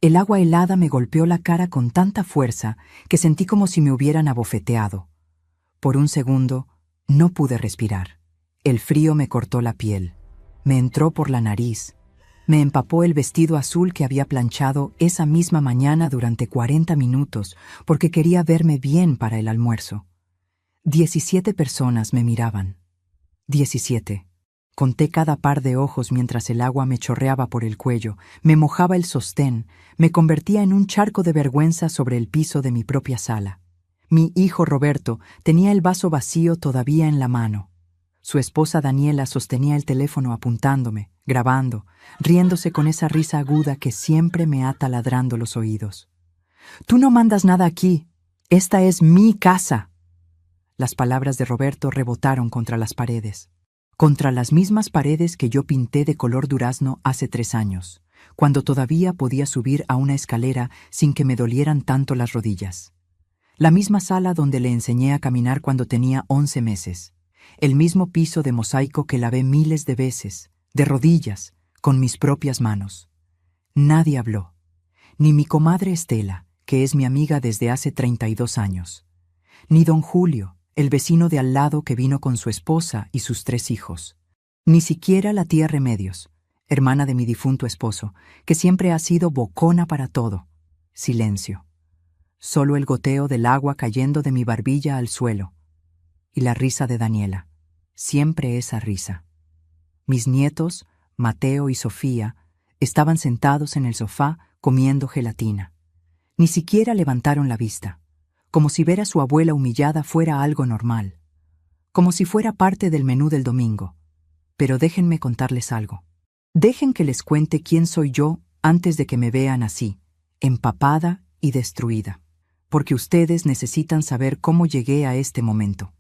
El agua helada me golpeó la cara con tanta fuerza que sentí como si me hubieran abofeteado. Por un segundo, no pude respirar. El frío me cortó la piel. Me entró por la nariz. Me empapó el vestido azul que había planchado esa misma mañana durante 40 minutos porque quería verme bien para el almuerzo. 17 personas me miraban. 17. Conté cada par de ojos mientras el agua me chorreaba por el cuello, me mojaba el sostén, me convertía en un charco de vergüenza sobre el piso de mi propia sala. Mi hijo Roberto tenía el vaso vacío todavía en la mano. Su esposa Daniela sostenía el teléfono apuntándome, grabando, riéndose con esa risa aguda que siempre me ha taladrando los oídos. «Tú no mandas nada aquí. Esta es mi casa». Las palabras de Roberto rebotaron contra las paredes. Contra las mismas paredes que yo pinté de color durazno hace 3 años, cuando todavía podía subir a una escalera sin que me dolieran tanto las rodillas. La misma sala donde le enseñé a caminar cuando tenía 11 meses. El mismo piso de mosaico que lavé miles de veces, de rodillas, con mis propias manos. Nadie habló. Ni mi comadre Estela, que es mi amiga desde hace 32 años. Ni don Julio, el vecino de al lado que vino con su esposa y sus 3 hijos. Ni siquiera la tía Remedios, hermana de mi difunto esposo, que siempre ha sido bocona para todo. Silencio. Solo el goteo del agua cayendo de mi barbilla al suelo. Y la risa de Daniela. Siempre esa risa. Mis nietos, Mateo y Sofía, estaban sentados en el sofá comiendo gelatina. Ni siquiera levantaron la vista, como si ver a su abuela humillada fuera algo normal, como si fuera parte del menú del domingo. Pero déjenme contarles algo. Dejen que les cuente quién soy yo antes de que me vean así, empapada y destruida. Porque ustedes necesitan saber cómo llegué a este momento.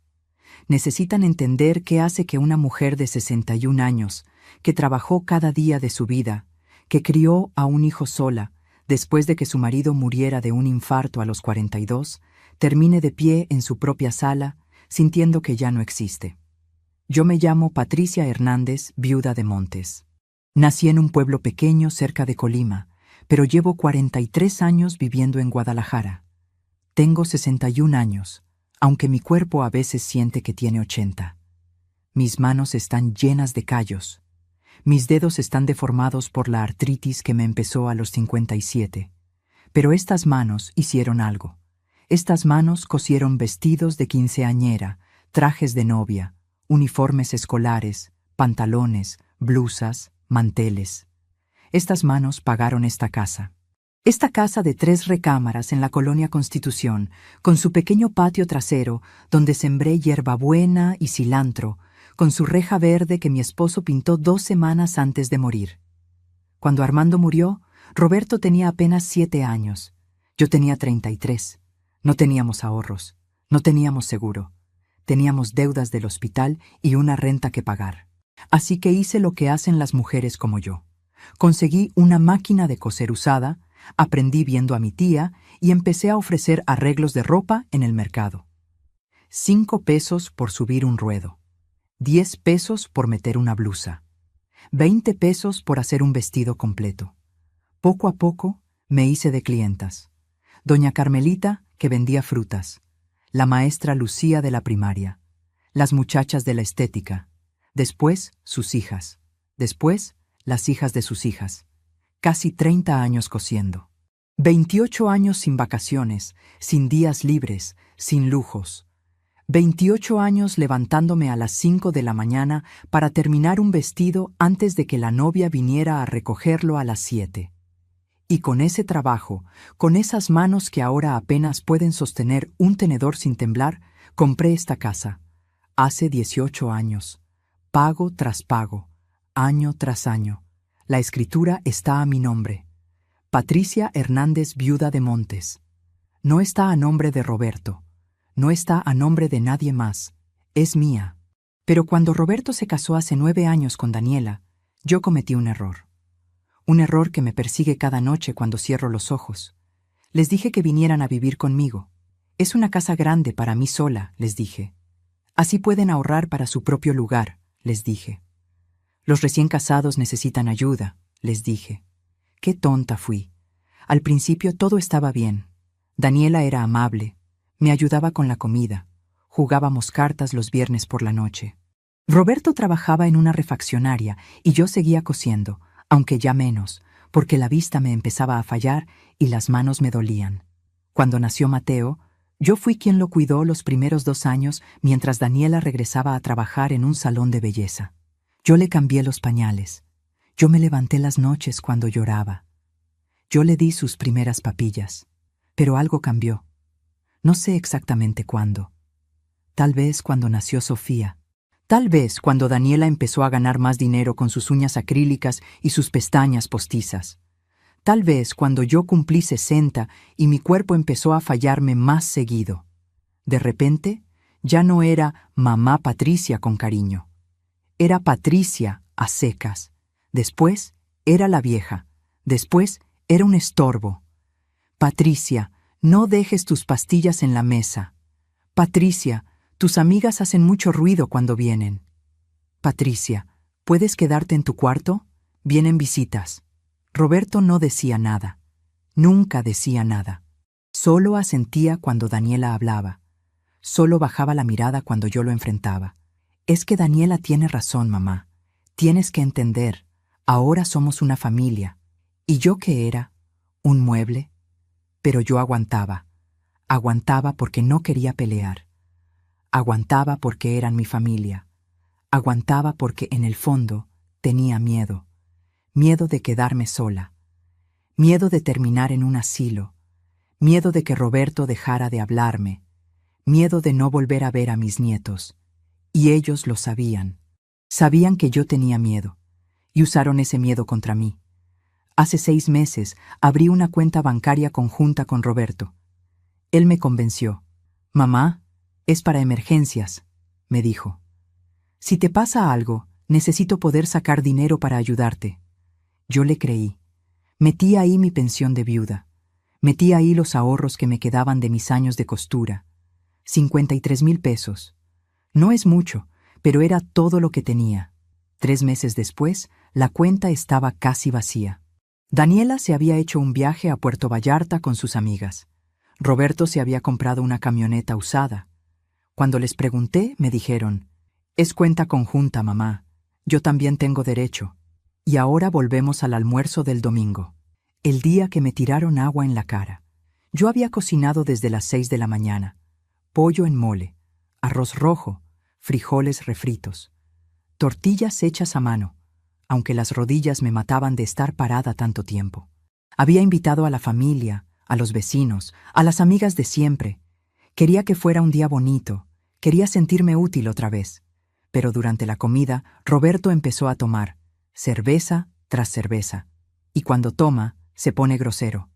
Necesitan entender qué hace que una mujer de 61 años, que trabajó cada día de su vida, que crió a un hijo sola, después de que su marido muriera de un infarto a los 42, termine de pie en su propia sala, sintiendo que ya no existe. Yo me llamo Patricia Hernández, viuda de Montes. Nací en un pueblo pequeño cerca de Colima, pero llevo 43 años viviendo en Guadalajara. Tengo 61 años, aunque mi cuerpo a veces siente que tiene 80. Mis manos están llenas de callos. Mis dedos están deformados por la artritis que me empezó a los 57. Pero estas manos hicieron algo. Estas manos cosieron vestidos de quinceañera, trajes de novia, uniformes escolares, pantalones, blusas, manteles. Estas manos pagaron esta casa. Esta casa de 3 recámaras en la colonia Constitución, con su pequeño patio trasero, donde sembré hierbabuena y cilantro, con su reja verde que mi esposo pintó 2 semanas antes de morir. Cuando Armando murió, Roberto tenía apenas 7 años. Yo tenía 33. No teníamos ahorros, no teníamos seguro. Teníamos deudas del hospital y una renta que pagar. Así que hice lo que hacen las mujeres como yo. Conseguí una máquina de coser usada, aprendí viendo a mi tía y empecé a ofrecer arreglos de ropa en el mercado. 5 pesos por subir un ruedo, 10 pesos por meter una blusa, 20 pesos por hacer un vestido completo. Poco a poco me hice de clientas. Doña Carmelita, que vendía frutas, la maestra Lucía de la primaria, las muchachas de la estética, después sus hijas, después las hijas de sus hijas. Casi 30 años cosiendo. 28 años sin vacaciones, sin días libres, sin lujos. 28 años levantándome a las 5 de la mañana para terminar un vestido antes de que la novia viniera a recogerlo a las 7. Y con ese trabajo, con esas manos que ahora apenas pueden sostener un tenedor sin temblar, compré esta casa. Hace 18 años. Pago tras pago, año tras año. La escritura está a mi nombre. Patricia Hernández, viuda de Montes. No está a nombre de Roberto. No está a nombre de nadie más. Es mía. Pero cuando Roberto se casó hace 9 años con Daniela, yo cometí un error. Un error que me persigue cada noche cuando cierro los ojos. Les dije que vinieran a vivir conmigo. Es una casa grande para mí sola, les dije. Así pueden ahorrar para su propio lugar, les dije. Los recién casados necesitan ayuda, les dije. Qué tonta fui. Al principio todo estaba bien. Daniela era amable, me ayudaba con la comida, jugábamos cartas los viernes por la noche. Roberto trabajaba en una refaccionaria y yo seguía cosiendo, aunque ya menos, porque la vista me empezaba a fallar y las manos me dolían. Cuando nació Mateo, yo fui quien lo cuidó los primeros 2 años mientras Daniela regresaba a trabajar en un salón de belleza. Yo le cambié los pañales. Yo me levanté las noches cuando lloraba. Yo le di sus primeras papillas. Pero algo cambió. No sé exactamente cuándo. Tal vez cuando nació Sofía. Tal vez cuando Daniela empezó a ganar más dinero con sus uñas acrílicas y sus pestañas postizas. Tal vez cuando yo cumplí 60 y mi cuerpo empezó a fallarme más seguido. De repente, ya no era mamá Patricia con cariño. Era Patricia a secas. Después era la vieja. Después era un estorbo. Patricia, no dejes tus pastillas en la mesa. Patricia, tus amigas hacen mucho ruido cuando vienen. Patricia, ¿puedes quedarte en tu cuarto? Vienen visitas. Roberto no decía nada. Nunca decía nada. Solo asentía cuando Daniela hablaba. Solo bajaba la mirada cuando yo lo enfrentaba. Es que Daniela tiene razón, mamá. Tienes que entender. Ahora somos una familia. ¿Y yo qué era? ¿Un mueble? Pero yo aguantaba. Aguantaba porque no quería pelear. Aguantaba porque eran mi familia. Aguantaba porque en el fondo tenía miedo. Miedo de quedarme sola. Miedo de terminar en un asilo. Miedo de que Roberto dejara de hablarme. Miedo de no volver a ver a mis nietos. Y ellos lo sabían. Sabían que yo tenía miedo. Y usaron ese miedo contra mí. Hace 6 meses abrí una cuenta bancaria conjunta con Roberto. Él me convenció. Mamá, es para emergencias, me dijo. Si te pasa algo, necesito poder sacar dinero para ayudarte. Yo le creí. Metí ahí mi pensión de viuda. Metí ahí los ahorros que me quedaban de mis años de costura. 53,000 pesos. No es mucho, pero era todo lo que tenía. 3 meses después, la cuenta estaba casi vacía. Daniela se había hecho un viaje a Puerto Vallarta con sus amigas. Roberto se había comprado una camioneta usada. Cuando les pregunté, me dijeron, «Es cuenta conjunta, mamá. Yo también tengo derecho». Y ahora volvemos al almuerzo del domingo. El día que me tiraron agua en la cara. Yo había cocinado desde las 6 de la mañana. Pollo en mole, arroz rojo, frijoles refritos, tortillas hechas a mano, aunque las rodillas me mataban de estar parada tanto tiempo. Había invitado a la familia, a los vecinos, a las amigas de siempre. Quería que fuera un día bonito, quería sentirme útil otra vez. Pero durante la comida, Roberto empezó a tomar cerveza tras cerveza. Y cuando toma, se pone grosero.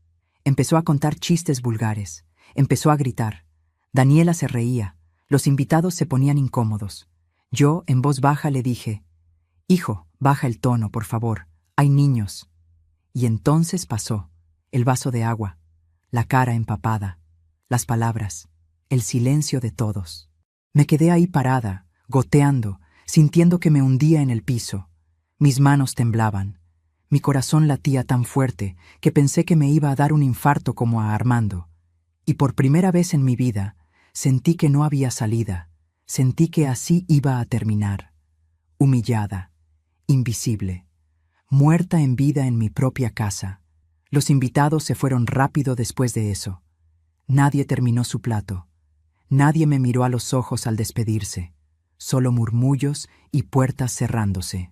Empezó a contar chistes vulgares. Empezó a gritar. Daniela se reía. Los invitados se ponían incómodos. Yo, en voz baja, le dije, «Hijo, baja el tono, por favor. Hay niños». Y entonces pasó. El vaso de agua, la cara empapada, las palabras, el silencio de todos. Me quedé ahí parada, goteando, sintiendo que me hundía en el piso. Mis manos temblaban. Mi corazón latía tan fuerte que pensé que me iba a dar un infarto como a Armando. Y por primera vez en mi vida, sentí que no había salida. Sentí que así iba a terminar. Humillada, invisible, muerta en vida en mi propia casa. Los invitados se fueron rápido después de eso. Nadie terminó su plato. Nadie me miró a los ojos al despedirse. Solo murmullos y puertas cerrándose.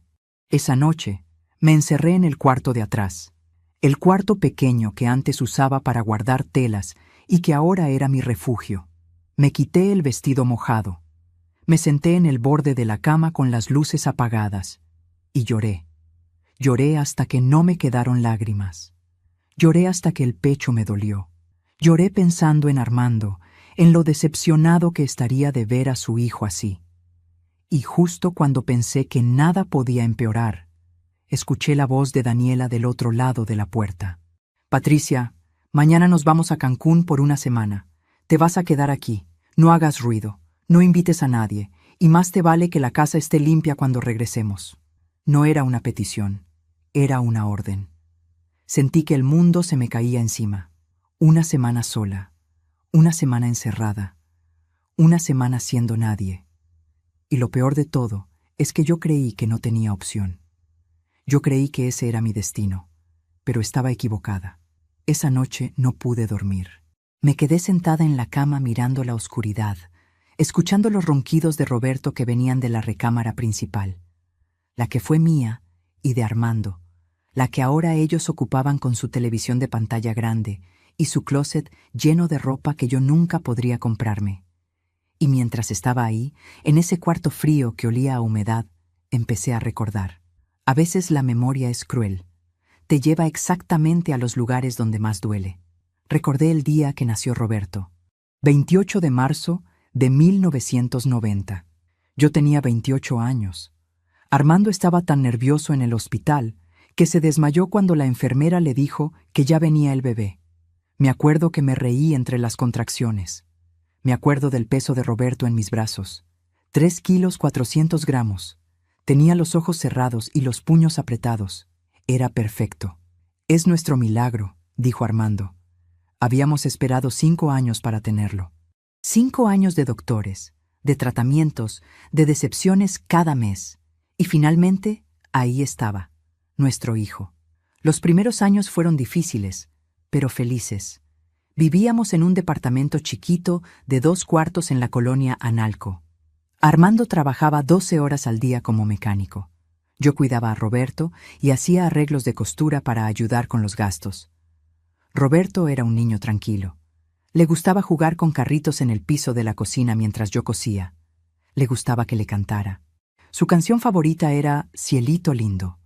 Esa noche, me encerré en el cuarto de atrás. El cuarto pequeño que antes usaba para guardar telas y que ahora era mi refugio. Me quité el vestido mojado. Me senté en el borde de la cama con las luces apagadas. Y lloré. Lloré hasta que no me quedaron lágrimas. Lloré hasta que el pecho me dolió. Lloré pensando en Armando, en lo decepcionado que estaría de ver a su hijo así. Y justo cuando pensé que nada podía empeorar, escuché la voz de Daniela del otro lado de la puerta. «Patricia, mañana nos vamos a Cancún por una semana. Te vas a quedar aquí. No hagas ruido. No invites a nadie. Y más te vale que la casa esté limpia cuando regresemos». No era una petición. Era una orden. Sentí que el mundo se me caía encima. Una semana sola, una semana encerrada, una semana siendo nadie. Y lo peor de todo es que yo creí que no tenía opción. Yo creí que ese era mi destino, pero estaba equivocada. Esa noche no pude dormir. Me quedé sentada en la cama mirando la oscuridad, escuchando los ronquidos de Roberto que venían de la recámara principal, la que fue mía y de Armando, la que ahora ellos ocupaban con su televisión de pantalla grande y su closet lleno de ropa que yo nunca podría comprarme. Y mientras estaba ahí, en ese cuarto frío que olía a humedad, empecé a recordar. A veces la memoria es cruel. Te lleva exactamente a los lugares donde más duele. Recordé el día que nació Roberto. 28 de marzo de 1990. Yo tenía 28 años. Armando estaba tan nervioso en el hospital que se desmayó cuando la enfermera le dijo que ya venía el bebé. Me acuerdo que me reí entre las contracciones. Me acuerdo del peso de Roberto en mis brazos. 3 kilos 400 gramos. Tenía los ojos cerrados y los puños apretados. Era perfecto. Es nuestro milagro, dijo Armando. Habíamos esperado 5 años para tenerlo. 5 años de doctores, de tratamientos, de decepciones cada mes. Y finalmente, ahí estaba, nuestro hijo. Los primeros años fueron difíciles, pero felices. Vivíamos en un departamento chiquito de 2 cuartos en la colonia Analco. Armando trabajaba 12 horas al día como mecánico. Yo cuidaba a Roberto y hacía arreglos de costura para ayudar con los gastos. Roberto era un niño tranquilo. Le gustaba jugar con carritos en el piso de la cocina mientras yo cosía. Le gustaba que le cantara. Su canción favorita era Cielito lindo.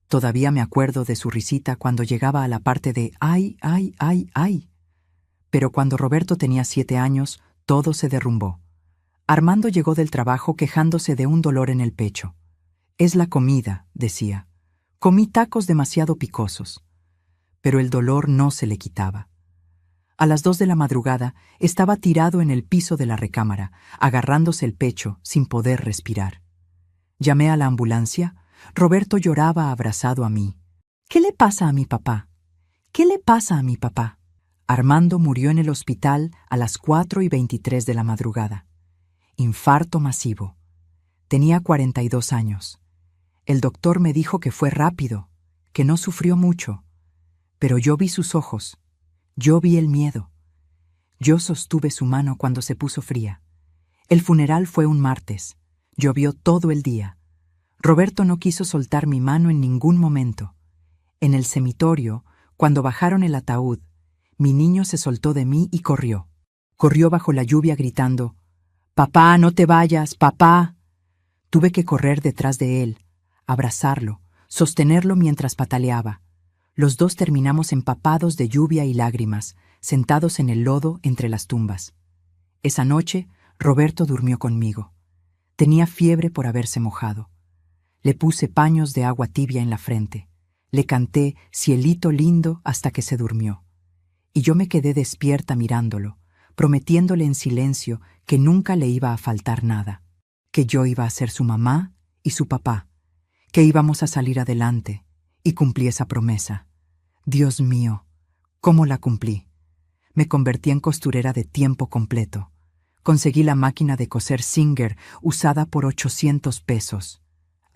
Todavía me acuerdo de su risita cuando llegaba a la parte de ¡ay, ay, ay, ay! Pero cuando Roberto tenía 7 años, todo se derrumbó. Armando llegó del trabajo quejándose de un dolor en el pecho. Es la comida, decía. Comí tacos demasiado picosos. Pero el dolor no se le quitaba. A las 2 de la madrugada estaba tirado en el piso de la recámara, agarrándose el pecho sin poder respirar. Llamé a la ambulancia. Roberto lloraba abrazado a mí. ¿Qué le pasa a mi papá? ¿Qué le pasa a mi papá? Armando murió en el hospital a las 4:23 de la madrugada. Infarto masivo. Tenía 42 años. El doctor me dijo que fue rápido, que no sufrió mucho. Pero yo vi sus ojos. Yo vi el miedo. Yo sostuve su mano cuando se puso fría. El funeral fue un martes. Llovió todo el día. Roberto no quiso soltar mi mano en ningún momento. En el cemitorio, cuando bajaron el ataúd, mi niño se soltó de mí y corrió. Corrió bajo la lluvia gritando, «Papá, no te vayas, papá». Tuve que correr detrás de él, abrazarlo, sostenerlo mientras pataleaba. Los dos terminamos empapados de lluvia y lágrimas, sentados en el lodo entre las tumbas. Esa noche, Roberto durmió conmigo. Tenía fiebre por haberse mojado. Le puse paños de agua tibia en la frente. Le canté «Cielito lindo» hasta que se durmió. Y yo me quedé despierta mirándolo, prometiéndole en silencio que nunca le iba a faltar nada, que yo iba a ser su mamá y su papá, que íbamos a salir adelante, y cumplí esa promesa. Dios mío, ¿cómo la cumplí? Me convertí en costurera de tiempo completo. Conseguí la máquina de coser Singer usada por 800 pesos.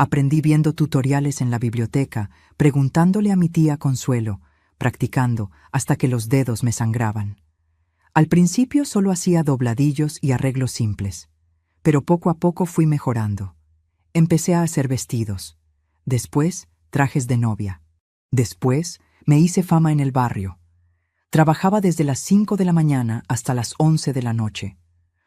Aprendí viendo tutoriales en la biblioteca, preguntándole a mi tía Consuelo, practicando hasta que los dedos me sangraban. Al principio solo hacía dobladillos y arreglos simples, pero poco a poco fui mejorando. Empecé a hacer vestidos, después trajes de novia. Después me hice fama en el barrio. Trabajaba desde las 5 de la mañana hasta las 11 de la noche.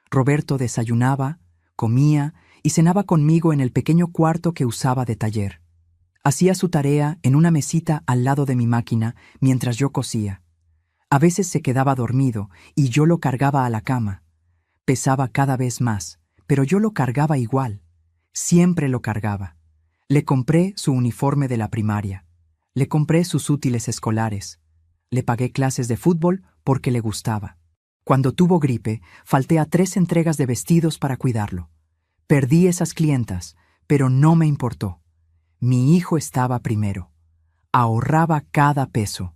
Roberto desayunaba, comía y cenaba conmigo en el pequeño cuarto que usaba de taller. Hacía su tarea en una mesita al lado de mi máquina mientras yo cosía. A veces se quedaba dormido y yo lo cargaba a la cama. Pesaba cada vez más, pero yo lo cargaba igual. Siempre lo cargaba. Le compré su uniforme de la primaria. Le compré sus útiles escolares. Le pagué clases de fútbol porque le gustaba. Cuando tuvo gripe, falté a 3 entregas de vestidos para cuidarlo. Perdí esas clientas, pero no me importó. Mi hijo estaba primero. Ahorraba cada peso.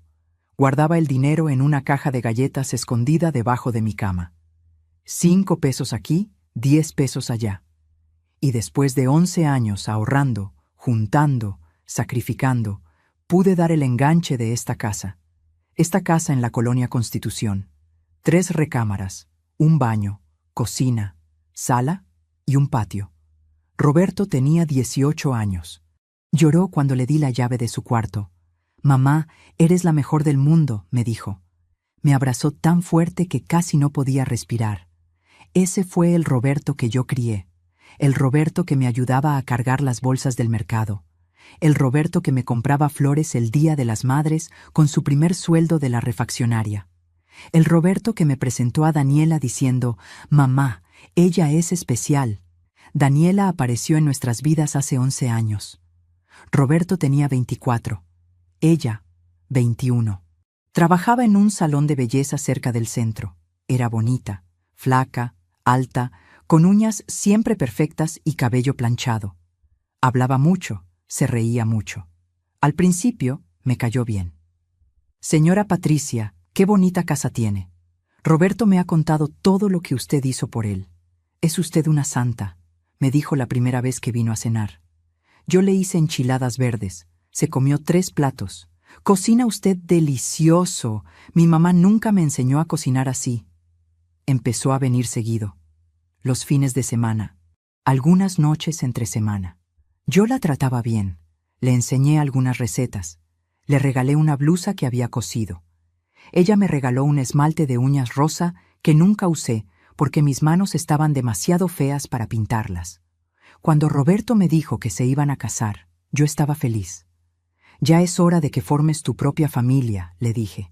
Guardaba el dinero en una caja de galletas escondida debajo de mi cama. 5 pesos aquí, 10 pesos allá. Y después de 11 años ahorrando, juntando, sacrificando, pude dar el enganche de esta casa. Esta casa en la colonia Constitución. 3 recámaras, un baño, cocina, sala y un patio. Roberto tenía 18 años. Lloró cuando le di la llave de su cuarto. «Mamá, eres la mejor del mundo», me dijo. Me abrazó tan fuerte que casi no podía respirar. Ese fue el Roberto que yo crié. El Roberto que me ayudaba a cargar las bolsas del mercado. El Roberto que me compraba flores el Día de las Madres con su primer sueldo de la refaccionaria. El Roberto que me presentó a Daniela diciendo, «Mamá, ella es especial». Daniela apareció en nuestras vidas hace 11 años. Roberto tenía 24. Ella, 21. Trabajaba en un salón de belleza cerca del centro. Era bonita, flaca, alta, con uñas siempre perfectas y cabello planchado. Hablaba mucho, se reía mucho. Al principio me cayó bien. «Señora Patricia, qué bonita casa tiene. Roberto me ha contado todo lo que usted hizo por él. Es usted una santa», me dijo la primera vez que vino a cenar. Yo le hice enchiladas verdes. Se comió 3 platos. «Cocina usted delicioso. Mi mamá nunca me enseñó a cocinar así». Empezó a venir seguido. Los fines de semana. Algunas noches entre semana. Yo la trataba bien. Le enseñé algunas recetas. Le regalé una blusa que había cosido. Ella me regaló un esmalte de uñas rosa que nunca usé porque mis manos estaban demasiado feas para pintarlas. Cuando Roberto me dijo que se iban a casar, yo estaba feliz. «Ya es hora de que formes tu propia familia», le dije.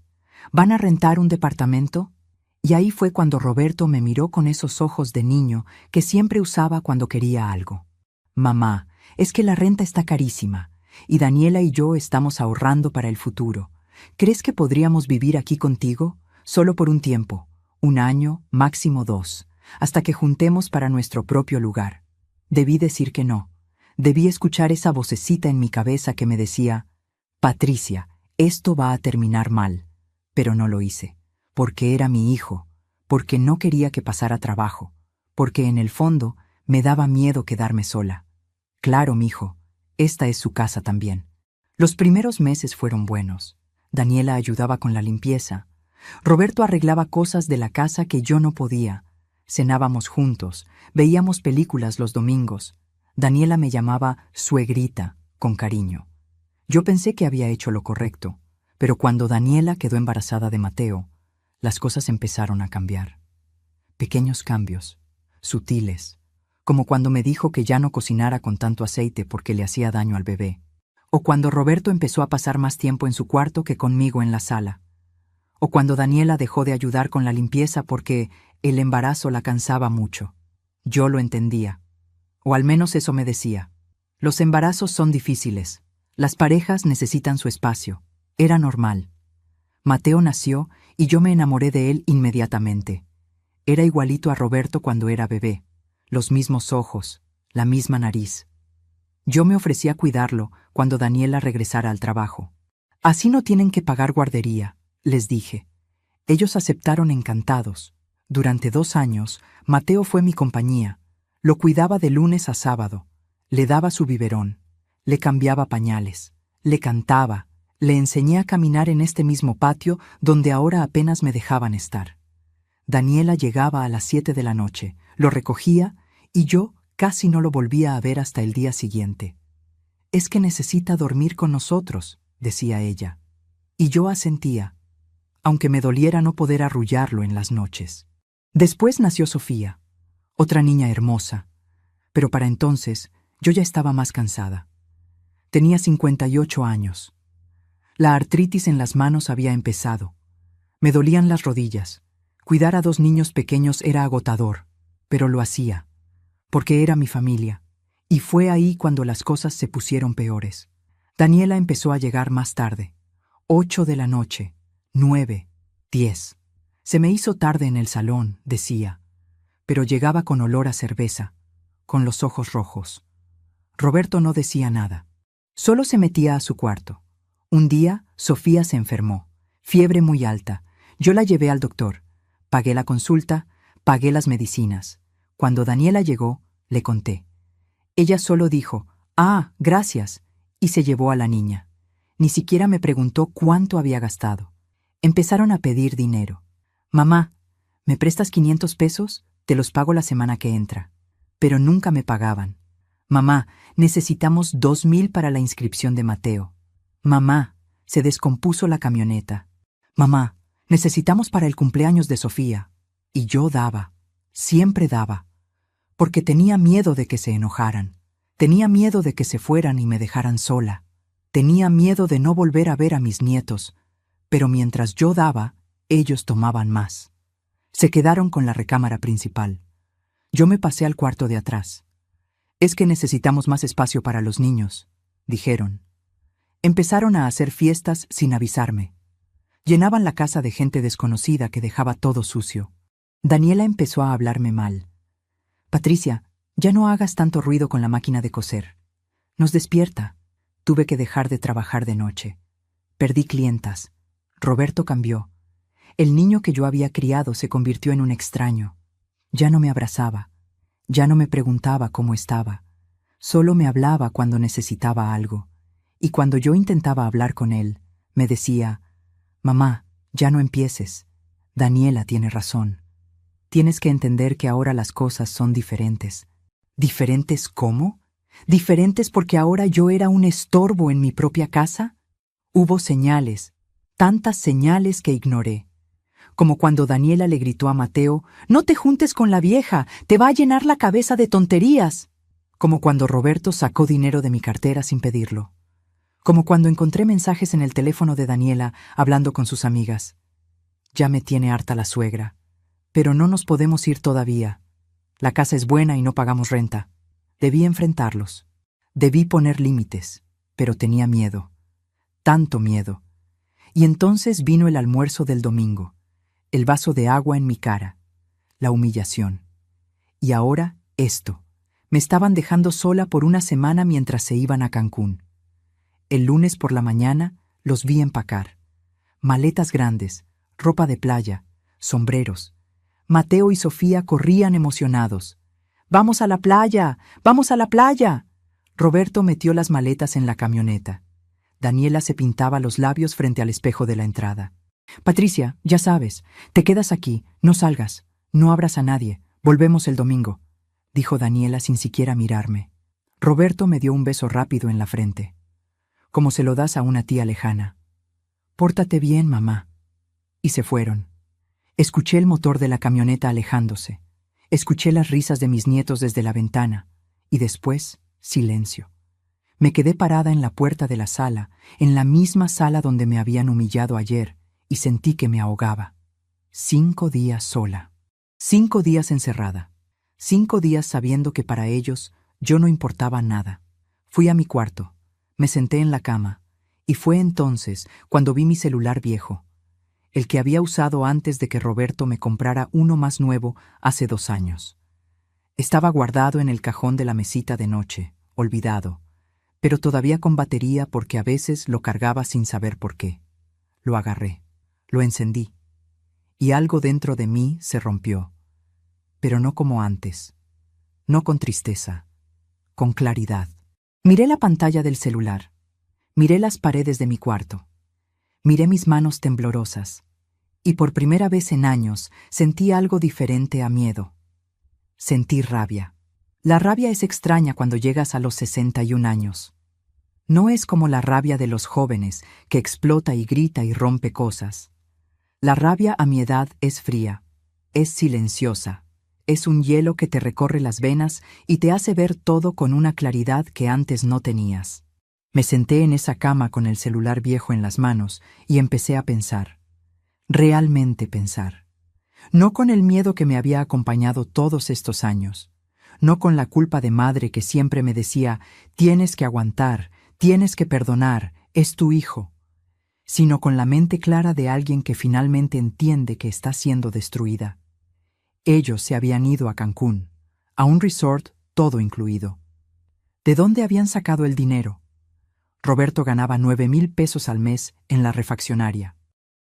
«¿Van a rentar un departamento?» Y ahí fue cuando Roberto me miró con esos ojos de niño que siempre usaba cuando quería algo. «Mamá, es que la renta está carísima, y Daniela y yo estamos ahorrando para el futuro. ¿Crees que podríamos vivir aquí contigo? Solo por un tiempo, 1 año, máximo 2, hasta que juntemos para nuestro propio lugar». Debí decir que no. Debí escuchar esa vocecita en mi cabeza que me decía, «Patricia, esto va a terminar mal». Pero no lo hice, porque era mi hijo, porque no quería que pasara trabajo, porque en el fondo me daba miedo quedarme sola. «Claro, mijo, esta es su casa también». Los primeros meses fueron buenos. Daniela ayudaba con la limpieza. Roberto arreglaba cosas de la casa que yo no podía. Cenábamos juntos, veíamos películas los domingos. Daniela me llamaba suegrita, con cariño. Yo pensé que había hecho lo correcto, pero cuando Daniela quedó embarazada de Mateo, las cosas empezaron a cambiar. Pequeños cambios, sutiles, como cuando me dijo que ya no cocinara con tanto aceite porque le hacía daño al bebé, o cuando Roberto empezó a pasar más tiempo en su cuarto que conmigo en la sala, o cuando Daniela dejó de ayudar con la limpieza porque el embarazo la cansaba mucho. Yo lo entendía, o al menos eso me decía. Los embarazos son difíciles. Las parejas necesitan su espacio. Era normal. Mateo nació y yo me enamoré de él inmediatamente. Era igualito a Roberto cuando era bebé. Los mismos ojos, la misma nariz. Yo me ofrecí a cuidarlo cuando Daniela regresara al trabajo. «Así no tienen que pagar guardería», les dije. Ellos aceptaron encantados. Durante 2 años, Mateo fue mi compañía. Lo cuidaba de lunes a sábado. Le daba su biberón. Le cambiaba pañales. Le cantaba. Le enseñé a caminar en este mismo patio donde ahora apenas me dejaban estar. Daniela llegaba a las 7 de la noche, lo recogía y yo casi no lo volvía a ver hasta el día siguiente. «Es que necesita dormir con nosotros», decía ella. Y yo asentía, aunque me doliera no poder arrullarlo en las noches. Después nació Sofía, otra niña hermosa, pero para entonces yo ya estaba más cansada. Tenía 58 años. La artritis en las manos había empezado. Me dolían las rodillas. Cuidar a 2 niños pequeños era agotador, pero lo hacía, porque era mi familia, y fue ahí cuando las cosas se pusieron peores. Daniela empezó a llegar más tarde, 8 de la noche, 9, 10. Se me hizo tarde en el salón, decía, pero llegaba con olor a cerveza, con los ojos rojos. Roberto no decía nada. Solo se metía a su cuarto. Un día, Sofía se enfermó. Fiebre muy alta. Yo la llevé al doctor. Pagué la consulta, pagué las medicinas. Cuando Daniela llegó, le conté. Ella solo dijo, «Ah, gracias», y se llevó a la niña. Ni siquiera me preguntó cuánto había gastado. Empezaron a pedir dinero. «Mamá, ¿me prestas 500 pesos? Te los pago la semana que entra». Pero nunca me pagaban. «Mamá, necesitamos 2,000 para la inscripción de Mateo». «Mamá, se descompuso la camioneta». «Mamá, necesitamos para el cumpleaños de Sofía». Y yo daba, siempre daba, porque tenía miedo de que se enojaran. Tenía miedo de que se fueran y me dejaran sola. Tenía miedo de no volver a ver a mis nietos, pero mientras yo daba, ellos tomaban más. Se quedaron con la recámara principal. Yo me pasé al cuarto de atrás. «Es que necesitamos más espacio para los niños», dijeron. Empezaron a hacer fiestas sin avisarme. Llenaban la casa de gente desconocida que dejaba todo sucio. Daniela empezó a hablarme mal. «Patricia, ya no hagas tanto ruido con la máquina de coser. Nos despierta». Tuve que dejar de trabajar de noche. Perdí clientas. Roberto cambió. El niño que yo había criado se convirtió en un extraño. Ya no me abrazaba. Ya no me preguntaba cómo estaba. Solo me hablaba cuando necesitaba algo. Y cuando yo intentaba hablar con él, me decía, «Mamá, ya no empieces. Daniela tiene razón. Tienes que entender que ahora las cosas son diferentes». ¿Diferentes cómo? ¿Diferentes porque ahora yo era un estorbo en mi propia casa? Hubo señales, tantas señales que ignoré. Como cuando Daniela le gritó a Mateo, «No te juntes con la vieja, te va a llenar la cabeza de tonterías». Como cuando Roberto sacó dinero de mi cartera sin pedirlo. Como cuando encontré mensajes en el teléfono de Daniela hablando con sus amigas. Ya me tiene harta la suegra. Pero no nos podemos ir todavía. La casa es buena y no pagamos renta. Debí enfrentarlos. Debí poner límites, pero tenía miedo. Tanto miedo. Y entonces vino el almuerzo del domingo. El vaso de agua en mi cara. La humillación. Y ahora esto. Me estaban dejando sola por una semana mientras se iban a Cancún. El lunes por la mañana los vi empacar. Maletas grandes, ropa de playa, sombreros. Mateo y Sofía corrían emocionados. «¡Vamos a la playa! ¡Vamos a la playa!». Roberto metió las maletas en la camioneta. Daniela se pintaba los labios frente al espejo de la entrada. «Patricia, ya sabes, te quedas aquí, no salgas, no abras a nadie, volvemos el domingo», dijo Daniela sin siquiera mirarme. Roberto me dio un beso rápido en la frente, como se lo das a una tía lejana. «Pórtate bien, mamá». Y se fueron. Escuché el motor de la camioneta alejándose. Escuché las risas de mis nietos desde la ventana. Y después, silencio. Me quedé parada en la puerta de la sala, en la misma sala donde me habían humillado ayer, y sentí que me ahogaba. 5 días sola. 5 días encerrada. 5 días sabiendo que para ellos yo no importaba nada. Fui a mi cuarto. Me senté en la cama. Y fue entonces cuando vi mi celular viejo. El que había usado antes de que Roberto me comprara uno más nuevo hace 2 años. Estaba guardado en el cajón de la mesita de noche, olvidado, pero todavía con batería porque a veces lo cargaba sin saber por qué. Lo agarré, lo encendí, y algo dentro de mí se rompió, pero no como antes, no con tristeza, con claridad. Miré la pantalla del celular, miré las paredes de mi cuarto. Miré mis manos temblorosas, y por primera vez en años sentí algo diferente a miedo. Sentí rabia. La rabia es extraña cuando llegas a los 61 años. No es como la rabia de los jóvenes, que explota y grita y rompe cosas. La rabia a mi edad es fría, es silenciosa, es un hielo que te recorre las venas y te hace ver todo con una claridad que antes no tenías. Me senté en esa cama con el celular viejo en las manos y empecé a pensar. Realmente pensar. No con el miedo que me había acompañado todos estos años. No con la culpa de madre que siempre me decía, tienes que aguantar, tienes que perdonar, es tu hijo. Sino con la mente clara de alguien que finalmente entiende que está siendo destruida. Ellos se habían ido a Cancún, a un resort todo incluido. ¿De dónde habían sacado el dinero? Roberto ganaba 9,000 pesos al mes en la refaccionaria.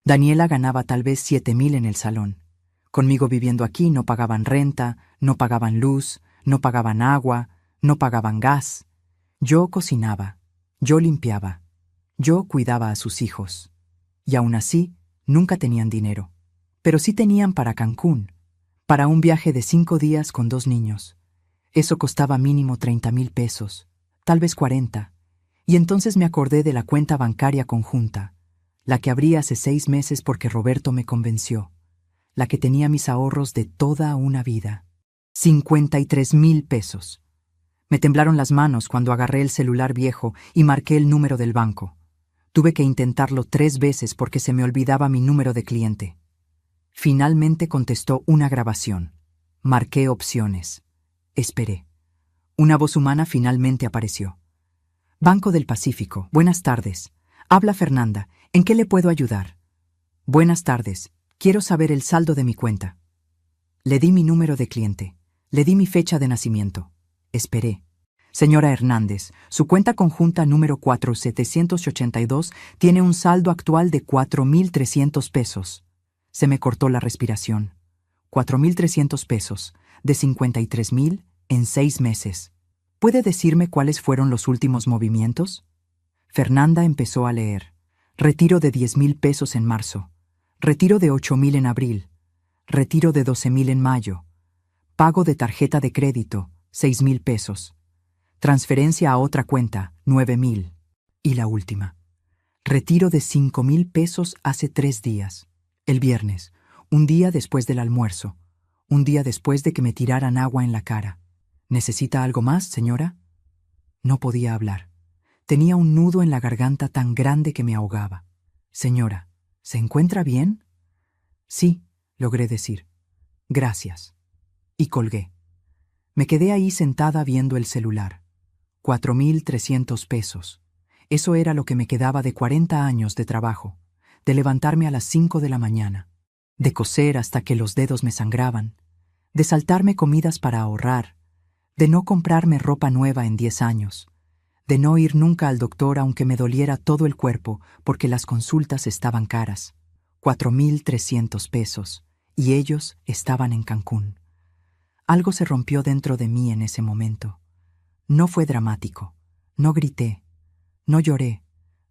Daniela ganaba tal vez 7,000 en el salón. Conmigo viviendo aquí no pagaban renta, no pagaban luz, no pagaban agua, no pagaban gas. Yo cocinaba, yo limpiaba, yo cuidaba a sus hijos. Y aún así, nunca tenían dinero. Pero sí tenían para Cancún, para un viaje de 5 días con 2 niños. Eso costaba mínimo 30,000 pesos, tal vez 40. Y entonces me acordé de la cuenta bancaria conjunta, la que abrí hace 6 meses porque Roberto me convenció, la que tenía mis ahorros de toda una vida. 53,000 pesos. Me temblaron las manos cuando agarré el celular viejo y marqué el número del banco. Tuve que intentarlo 3 veces porque se me olvidaba mi número de cliente. Finalmente contestó una grabación. Marqué opciones. Esperé. Una voz humana finalmente apareció. Banco del Pacífico, buenas tardes. Habla Fernanda, ¿en qué le puedo ayudar? Buenas tardes, quiero saber el saldo de mi cuenta. Le di mi número de cliente. Le di mi fecha de nacimiento. Esperé. Señora Hernández, su cuenta conjunta número 4782 tiene un saldo actual de 4,300 pesos. Se me cortó la respiración. 4,300 pesos, de 53,000 en 6 meses. ¿Puede decirme cuáles fueron los últimos movimientos? Fernanda empezó a leer. Retiro de 10,000 pesos en marzo. Retiro de 8,000 en abril. Retiro de 12,000 en mayo. Pago de tarjeta de crédito, 6,000 pesos. Transferencia a otra cuenta, 9,000. Y la última. Retiro de 5,000 pesos hace 3 días. El viernes, un día después del almuerzo. Un día después de que me tiraran agua en la cara. ¿Necesita algo más, señora? No podía hablar. Tenía un nudo en la garganta tan grande que me ahogaba. Señora, ¿se encuentra bien? Sí, logré decir. Gracias. Y colgué. Me quedé ahí sentada viendo el celular. 4,300 pesos. Eso era lo que me quedaba de 40 años de trabajo, de levantarme a las 5 de la mañana, de coser hasta que los dedos me sangraban, de saltarme comidas para ahorrar, de no comprarme ropa nueva en 10 años, de no ir nunca al doctor aunque me doliera todo el cuerpo porque las consultas estaban caras. 4,300 pesos, y ellos estaban en Cancún. Algo se rompió dentro de mí en ese momento. No fue dramático, no grité, no lloré,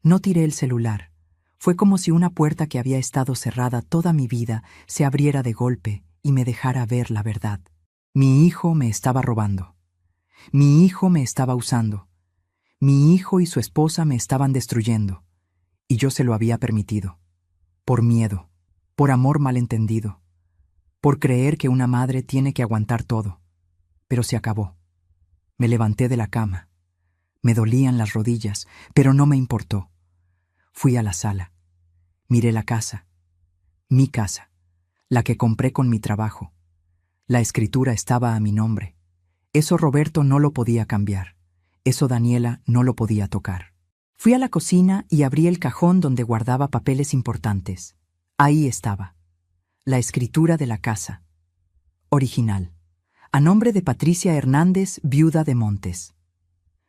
no tiré el celular. Fue como si una puerta que había estado cerrada toda mi vida se abriera de golpe y me dejara ver la verdad. Mi hijo me estaba robando. Mi hijo me estaba usando. Mi hijo y su esposa me estaban destruyendo. Y yo se lo había permitido. Por miedo, por amor malentendido, por creer que una madre tiene que aguantar todo. Pero se acabó. Me levanté de la cama. Me dolían las rodillas, pero no me importó. Fui a la sala. Miré la casa. Mi casa. La que compré con mi trabajo. La escritura estaba a mi nombre. Eso Roberto no lo podía cambiar. Eso Daniela no lo podía tocar. Fui a la cocina y abrí el cajón donde guardaba papeles importantes. Ahí estaba. La escritura de la casa. Original. A nombre de Patricia Hernández, viuda de Montes.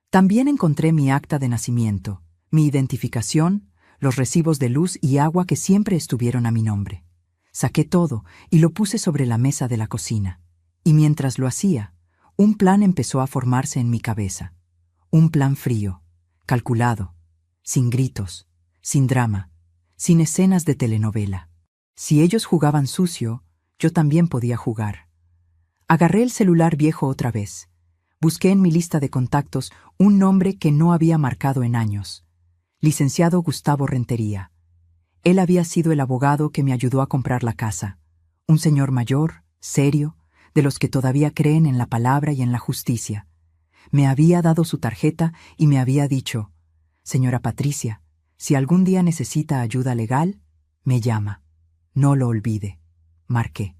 También encontré mi acta de nacimiento, mi identificación, los recibos de luz y agua que siempre estuvieron a mi nombre. Saqué todo y lo puse sobre la mesa de la cocina. Y mientras lo hacía, un plan empezó a formarse en mi cabeza. Un plan frío, calculado, sin gritos, sin drama, sin escenas de telenovela. Si ellos jugaban sucio, yo también podía jugar. Agarré el celular viejo otra vez. Busqué en mi lista de contactos un nombre que no había marcado en años. Licenciado Gustavo Rentería. Él había sido el abogado que me ayudó a comprar la casa. Un señor mayor, serio, de los que todavía creen en la palabra y en la justicia. Me había dado su tarjeta y me había dicho: «Señora Patricia, si algún día necesita ayuda legal, me llama. No lo olvide». Marqué.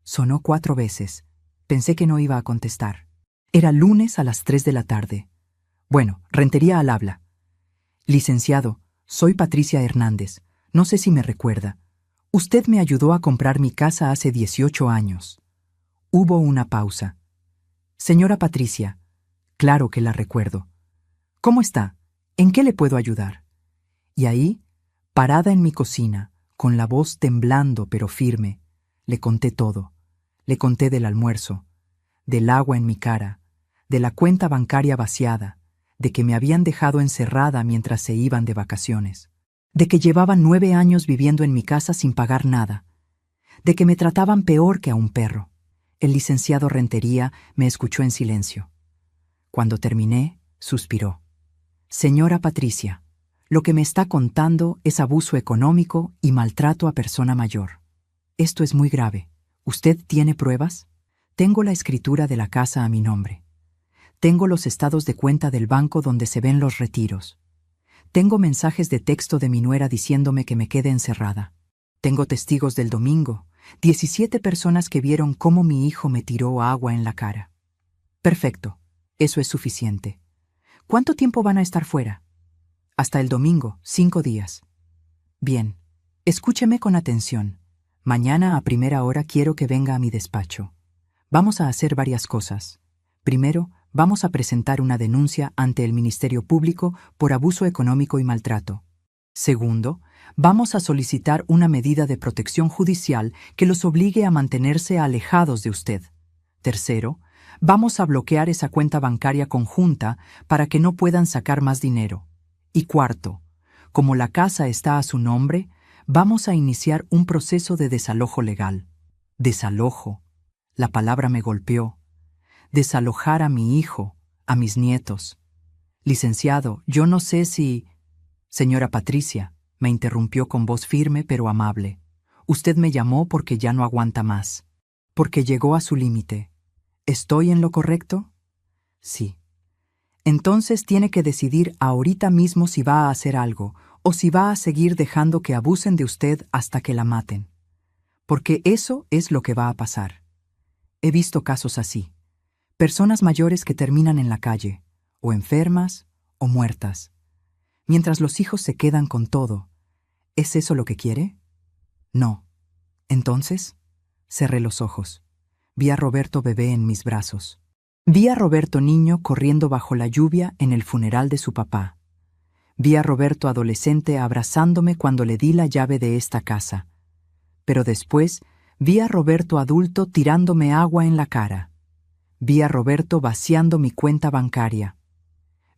Sonó 4 veces. Pensé que no iba a contestar. Era lunes a las 3 de la tarde. Bueno, Rentería al habla. Licenciado, soy Patricia Hernández. No sé si me recuerda. Usted me ayudó a comprar mi casa hace 18 años. Hubo una pausa. Señora Patricia, claro que la recuerdo. ¿Cómo está? ¿En qué le puedo ayudar? Y ahí, parada en mi cocina, con la voz temblando pero firme, le conté todo. Le conté del almuerzo, del agua en mi cara, de la cuenta bancaria vaciada, de que me habían dejado encerrada mientras se iban de vacaciones, de que llevaban 9 años viviendo en mi casa sin pagar nada, de que me trataban peor que a un perro. El licenciado Rentería me escuchó en silencio. Cuando terminé, suspiró. Señora Patricia, lo que me está contando es abuso económico y maltrato a persona mayor. Esto es muy grave. ¿Usted tiene pruebas? Tengo la escritura de la casa a mi nombre. Tengo los estados de cuenta del banco donde se ven los retiros. Tengo mensajes de texto de mi nuera diciéndome que me quede encerrada. Tengo testigos del domingo, 17 personas que vieron cómo mi hijo me tiró agua en la cara. Perfecto, eso es suficiente. ¿Cuánto tiempo van a estar fuera? Hasta el domingo, 5 días. Bien, escúcheme con atención. Mañana a primera hora quiero que venga a mi despacho. Vamos a hacer varias cosas. Primero, vamos a presentar una denuncia ante el Ministerio Público por abuso económico y maltrato. Segundo, vamos a solicitar una medida de protección judicial que los obligue a mantenerse alejados de usted. Tercero, vamos a bloquear esa cuenta bancaria conjunta para que no puedan sacar más dinero. Y cuarto, como la casa está a su nombre, vamos a iniciar un proceso de desalojo legal. Desalojo. La palabra me golpeó. Desalojar a mi hijo, a mis nietos. Licenciado, yo no sé si... Señora Patricia, me interrumpió con voz firme pero amable. Usted me llamó porque ya no aguanta más. Porque llegó a su límite. ¿Estoy en lo correcto? Sí. Entonces tiene que decidir ahorita mismo si va a hacer algo o si va a seguir dejando que abusen de usted hasta que la maten. Porque eso es lo que va a pasar. He visto casos así. Personas mayores que terminan en la calle, o enfermas o muertas. Mientras los hijos se quedan con todo. ¿Es eso lo que quiere? No. Entonces, cerré los ojos. Vi a Roberto bebé en mis brazos. Vi a Roberto niño corriendo bajo la lluvia en el funeral de su papá. Vi a Roberto adolescente abrazándome cuando le di la llave de esta casa. Pero después vi a Roberto adulto tirándome agua en la cara. Vi a Roberto vaciando mi cuenta bancaria.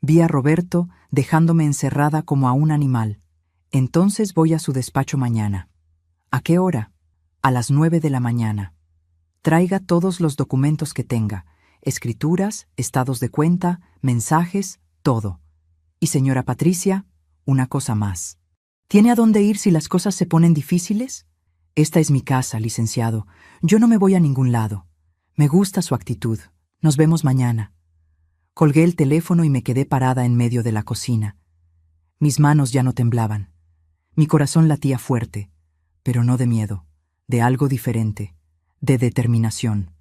Vi a Roberto dejándome encerrada como a un animal. Entonces voy a su despacho mañana. ¿A qué hora? A las 9 de la mañana. Traiga todos los documentos que tenga. Escrituras, estados de cuenta, mensajes, todo. Y señora Patricia, una cosa más. ¿Tiene a dónde ir si las cosas se ponen difíciles? Esta es mi casa, licenciado. Yo no me voy a ningún lado. Me gusta su actitud. Nos vemos mañana. Colgué el teléfono y me quedé parada en medio de la cocina. Mis manos ya no temblaban. Mi corazón latía fuerte, pero no de miedo, de algo diferente, de determinación.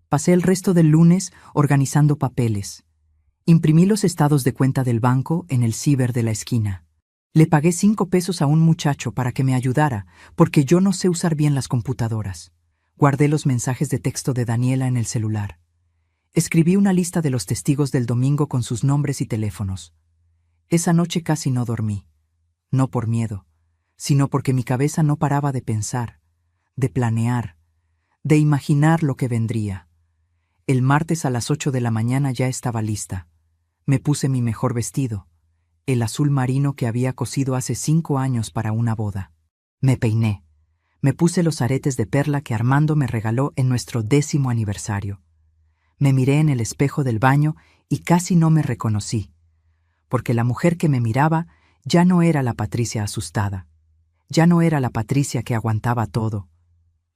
Pasé el resto del lunes organizando papeles. Imprimí los estados de cuenta del banco en el ciber de la esquina. Le pagué 5 pesos a un muchacho para que me ayudara, porque yo no sé usar bien las computadoras. Guardé los mensajes de texto de Daniela en el celular. Escribí una lista de los testigos del domingo con sus nombres y teléfonos. Esa noche casi no dormí. No por miedo, sino porque mi cabeza no paraba de pensar, de planear, de imaginar lo que vendría. El martes a las 8 de la mañana ya estaba lista. Me puse mi mejor vestido, el azul marino que había cosido hace 5 años para una boda. Me peiné. Me puse los aretes de perla que Armando me regaló en nuestro 10º aniversario. Me miré en el espejo del baño y casi no me reconocí, porque la mujer que me miraba ya no era la Patricia asustada. Ya no era la Patricia que aguantaba todo.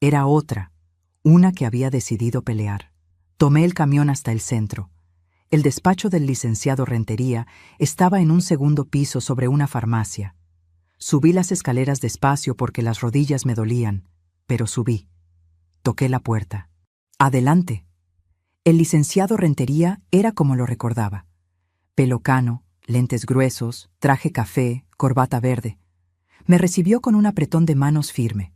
Era otra, una que había decidido pelear. Tomé el camión hasta el centro. El despacho del licenciado Rentería estaba en un 2º piso sobre una farmacia. Subí las escaleras despacio porque las rodillas me dolían, pero subí. Toqué la puerta. Adelante. El licenciado Rentería era como lo recordaba. Pelo cano, lentes gruesos, traje café, corbata verde. Me recibió con un apretón de manos firme.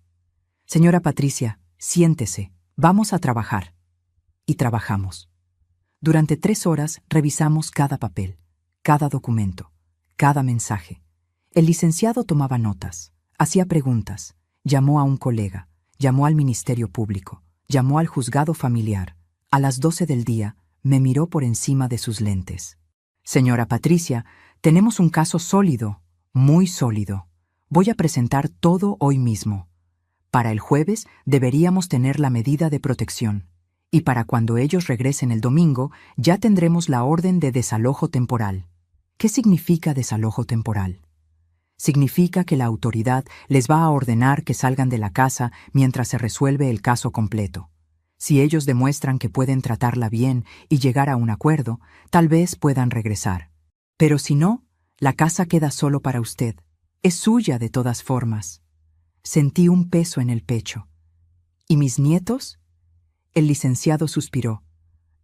Señora Patricia, siéntese, vamos a trabajar. Y trabajamos. Durante 3 horas revisamos cada papel, cada documento, cada mensaje. El licenciado tomaba notas, hacía preguntas, llamó a un colega, llamó al Ministerio Público, llamó al juzgado familiar. A las 12 del día, me miró por encima de sus lentes. Señora Patricia, tenemos un caso sólido, muy sólido. Voy a presentar todo hoy mismo. Para el jueves deberíamos tener la medida de protección. Y para cuando ellos regresen el domingo, ya tendremos la orden de desalojo temporal. ¿Qué significa desalojo temporal? Significa que la autoridad les va a ordenar que salgan de la casa mientras se resuelve el caso completo. Si ellos demuestran que pueden tratarla bien y llegar a un acuerdo, tal vez puedan regresar. Pero si no, la casa queda solo para usted. Es suya de todas formas. Sentí un peso en el pecho. ¿Y mis nietos? El licenciado suspiró.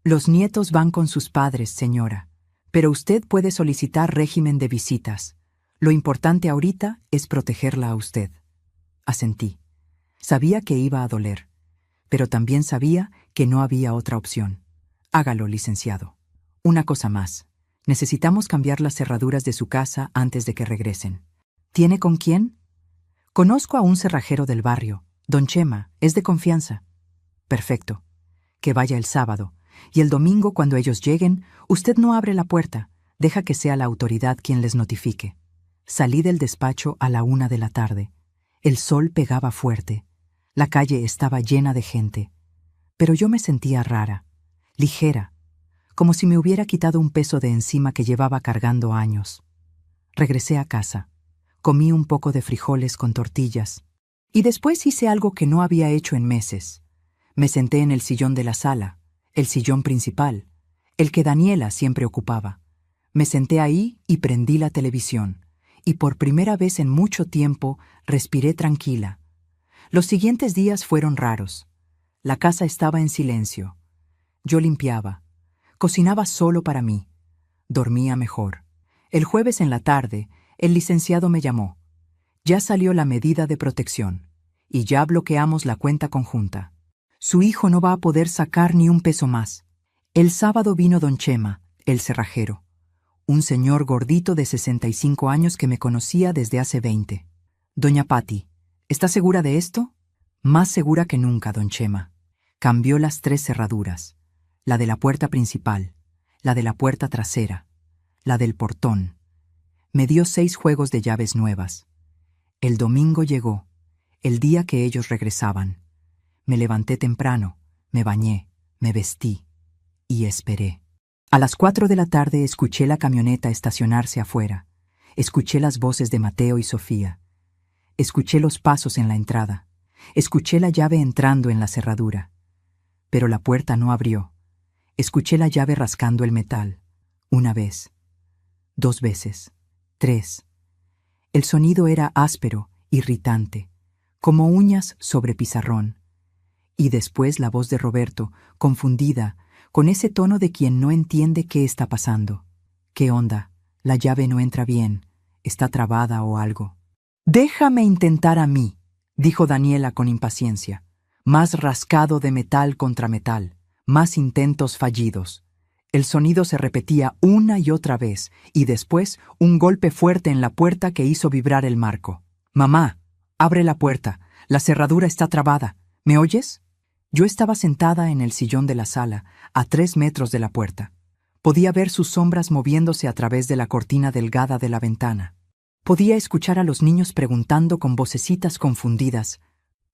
Los nietos van con sus padres, señora, pero usted puede solicitar régimen de visitas. Lo importante ahorita es protegerla a usted. Asentí. Sabía que iba a doler, pero también sabía que no había otra opción. Hágalo, licenciado. Una cosa más. Necesitamos cambiar las cerraduras de su casa antes de que regresen. ¿Tiene con quién? Conozco a un cerrajero del barrio. Don Chema, es de confianza. Perfecto. Que vaya el sábado. Y el domingo, cuando ellos lleguen, usted no abre la puerta. Deja que sea la autoridad quien les notifique. Salí del despacho a la 1 de la tarde. El sol pegaba fuerte. La calle estaba llena de gente. Pero yo me sentía rara, ligera, como si me hubiera quitado un peso de encima que llevaba cargando años. Regresé a casa. Comí un poco de frijoles con tortillas. Y después hice algo que no había hecho en meses. Me senté en el sillón de la sala, el sillón principal, el que Daniela siempre ocupaba. Me senté ahí y prendí la televisión. Y por primera vez en mucho tiempo respiré tranquila. Los siguientes días fueron raros. La casa estaba en silencio. Yo limpiaba. Cocinaba solo para mí. Dormía mejor. El jueves en la tarde, el licenciado me llamó. Ya salió la medida de protección. Y ya bloqueamos la cuenta conjunta. Su hijo no va a poder sacar ni un peso más. El sábado vino don Chema, el cerrajero. Un señor gordito de 65 años que me conocía desde hace 20. Doña Pati, ¿está segura de esto? Más segura que nunca, don Chema. Cambió las 3 cerraduras. La de la puerta principal, la de la puerta trasera, la del portón. Me dio 6 juegos de llaves nuevas. El domingo llegó, el día que ellos regresaban. Me levanté temprano, me bañé, me vestí y esperé. A las 4 de la tarde escuché la camioneta estacionarse afuera. Escuché las voces de Mateo y Sofía. Escuché los pasos en la entrada. Escuché la llave entrando en la cerradura. Pero la puerta no abrió. Escuché la llave rascando el metal. 1 vez, 2 veces, 3. El sonido era áspero, irritante, como uñas sobre pizarrón. Y después la voz de Roberto, confundida, con ese tono de quien no entiende qué está pasando. ¿Qué onda? La llave no entra bien. ¿Está trabada o algo? «Déjame intentar a mí», dijo Daniela con impaciencia. Más rascado de metal contra metal, más intentos fallidos. El sonido se repetía una y otra vez, y después un golpe fuerte en la puerta que hizo vibrar el marco. «Mamá, abre la puerta. La cerradura está trabada. ¿Me oyes?» Yo estaba sentada en el sillón de la sala, a 3 metros de la puerta. Podía ver sus sombras moviéndose a través de la cortina delgada de la ventana. Podía escuchar a los niños preguntando con vocecitas confundidas: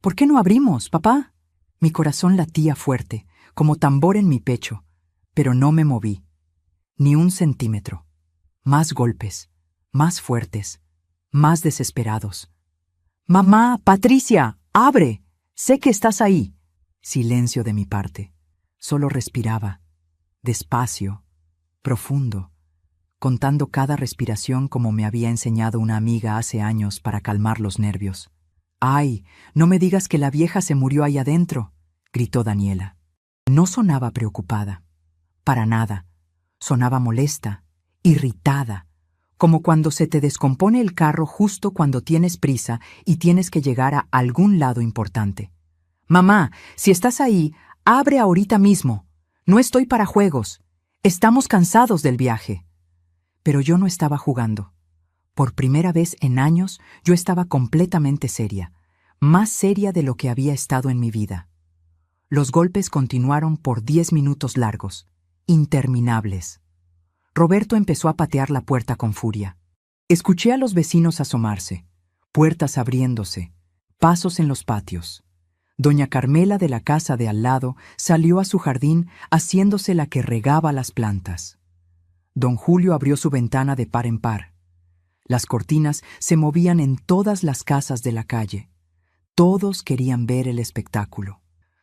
«¿Por qué no abrimos, papá?» Mi corazón latía fuerte, como tambor en mi pecho, pero no me moví. Ni un centímetro. Más golpes, más fuertes, más desesperados. «Mamá, Patricia, abre. Sé que estás ahí». Silencio de mi parte. Solo respiraba, despacio, profundo, contando cada respiración como me había enseñado una amiga hace años para calmar los nervios. «¡Ay, no me digas que la vieja se murió ahí adentro!», gritó Daniela. No sonaba preocupada. Para nada. Sonaba molesta, irritada, como cuando se te descompone el carro justo cuando tienes prisa y tienes que llegar a algún lado importante. «Mamá, si estás ahí, abre ahorita mismo. No estoy para juegos. Estamos cansados del viaje». Pero yo no estaba jugando. Por primera vez en años, yo estaba completamente seria, más seria de lo que había estado en mi vida. Los golpes continuaron por 10 minutos largos, interminables. Roberto empezó a patear la puerta con furia. Escuché a los vecinos asomarse, puertas abriéndose, pasos en los patios. Doña Carmela de la casa de al lado salió a su jardín haciéndose la que regaba las plantas. Don Julio abrió su ventana de par en par. Las cortinas se movían en todas las casas de la calle. Todos querían ver el espectáculo.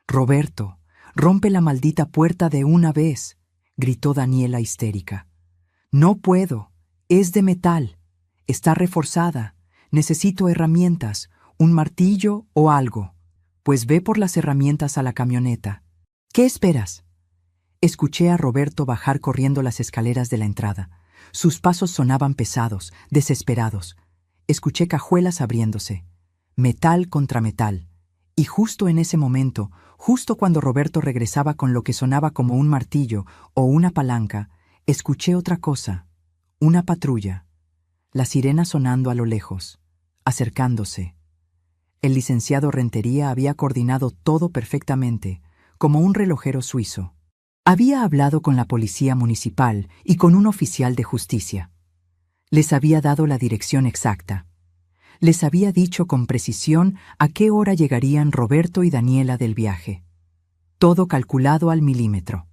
«Roberto, rompe la maldita puerta de una vez», gritó Daniela histérica. «No puedo. Es de metal. Está reforzada. Necesito herramientas, un martillo o algo. Pues ve por las herramientas a la camioneta. ¿Qué esperas?» Escuché a Roberto bajar corriendo las escaleras de la entrada. Sus pasos sonaban pesados, desesperados. Escuché cajuelas abriéndose. Metal contra metal. Y justo en ese momento, justo cuando Roberto regresaba con lo que sonaba como un martillo o una palanca, escuché otra cosa. Una patrulla. La sirena sonando a lo lejos, acercándose. El licenciado Rentería había coordinado todo perfectamente, como un relojero suizo. Había hablado con la policía municipal y con un oficial de justicia. Les había dado la dirección exacta. Les había dicho con precisión a qué hora llegarían Roberto y Daniela del viaje. Todo calculado al milímetro.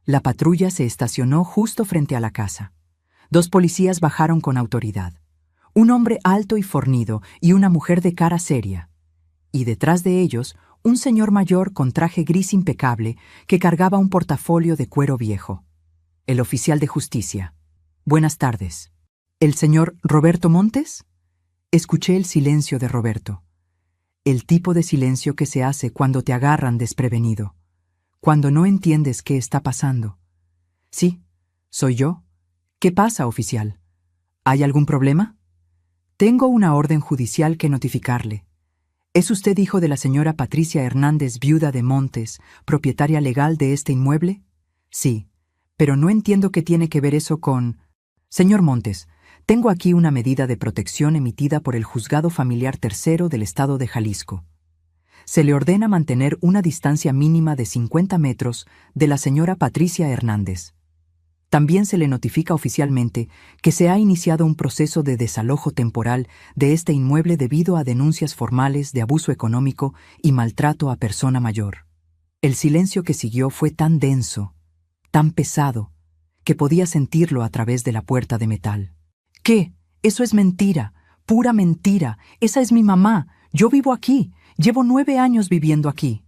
La patrulla se estacionó justo frente a la casa. 2 policías bajaron con autoridad. Un hombre alto y fornido y una mujer de cara seria. Y detrás de ellos, un señor mayor con traje gris impecable que cargaba un portafolio de cuero viejo. El oficial de justicia. «Buenas tardes. ¿El señor Roberto Montes?» Escuché el silencio de Roberto. El tipo de silencio que se hace cuando te agarran desprevenido, cuando no entiendes qué está pasando. «Sí, soy yo. ¿Qué pasa, oficial? ¿Hay algún problema?» «Tengo una orden judicial que notificarle. ¿Es usted hijo de la señora Patricia Hernández, viuda de Montes, propietaria legal de este inmueble?» «Sí, pero no entiendo qué tiene que ver eso con...» «Señor Montes, tengo aquí una medida de protección emitida por el Juzgado Familiar Tercero del Estado de Jalisco. Se le ordena mantener una distancia mínima de 50 metros de la señora Patricia Hernández. También se le notifica oficialmente que se ha iniciado un proceso de desalojo temporal de este inmueble debido a denuncias formales de abuso económico y maltrato a persona mayor». El silencio que siguió fue tan denso, tan pesado, que podía sentirlo a través de la puerta de metal. «¿Qué? Eso es mentira, pura mentira. Esa es mi mamá. Yo vivo aquí. Llevo 9 años viviendo aquí».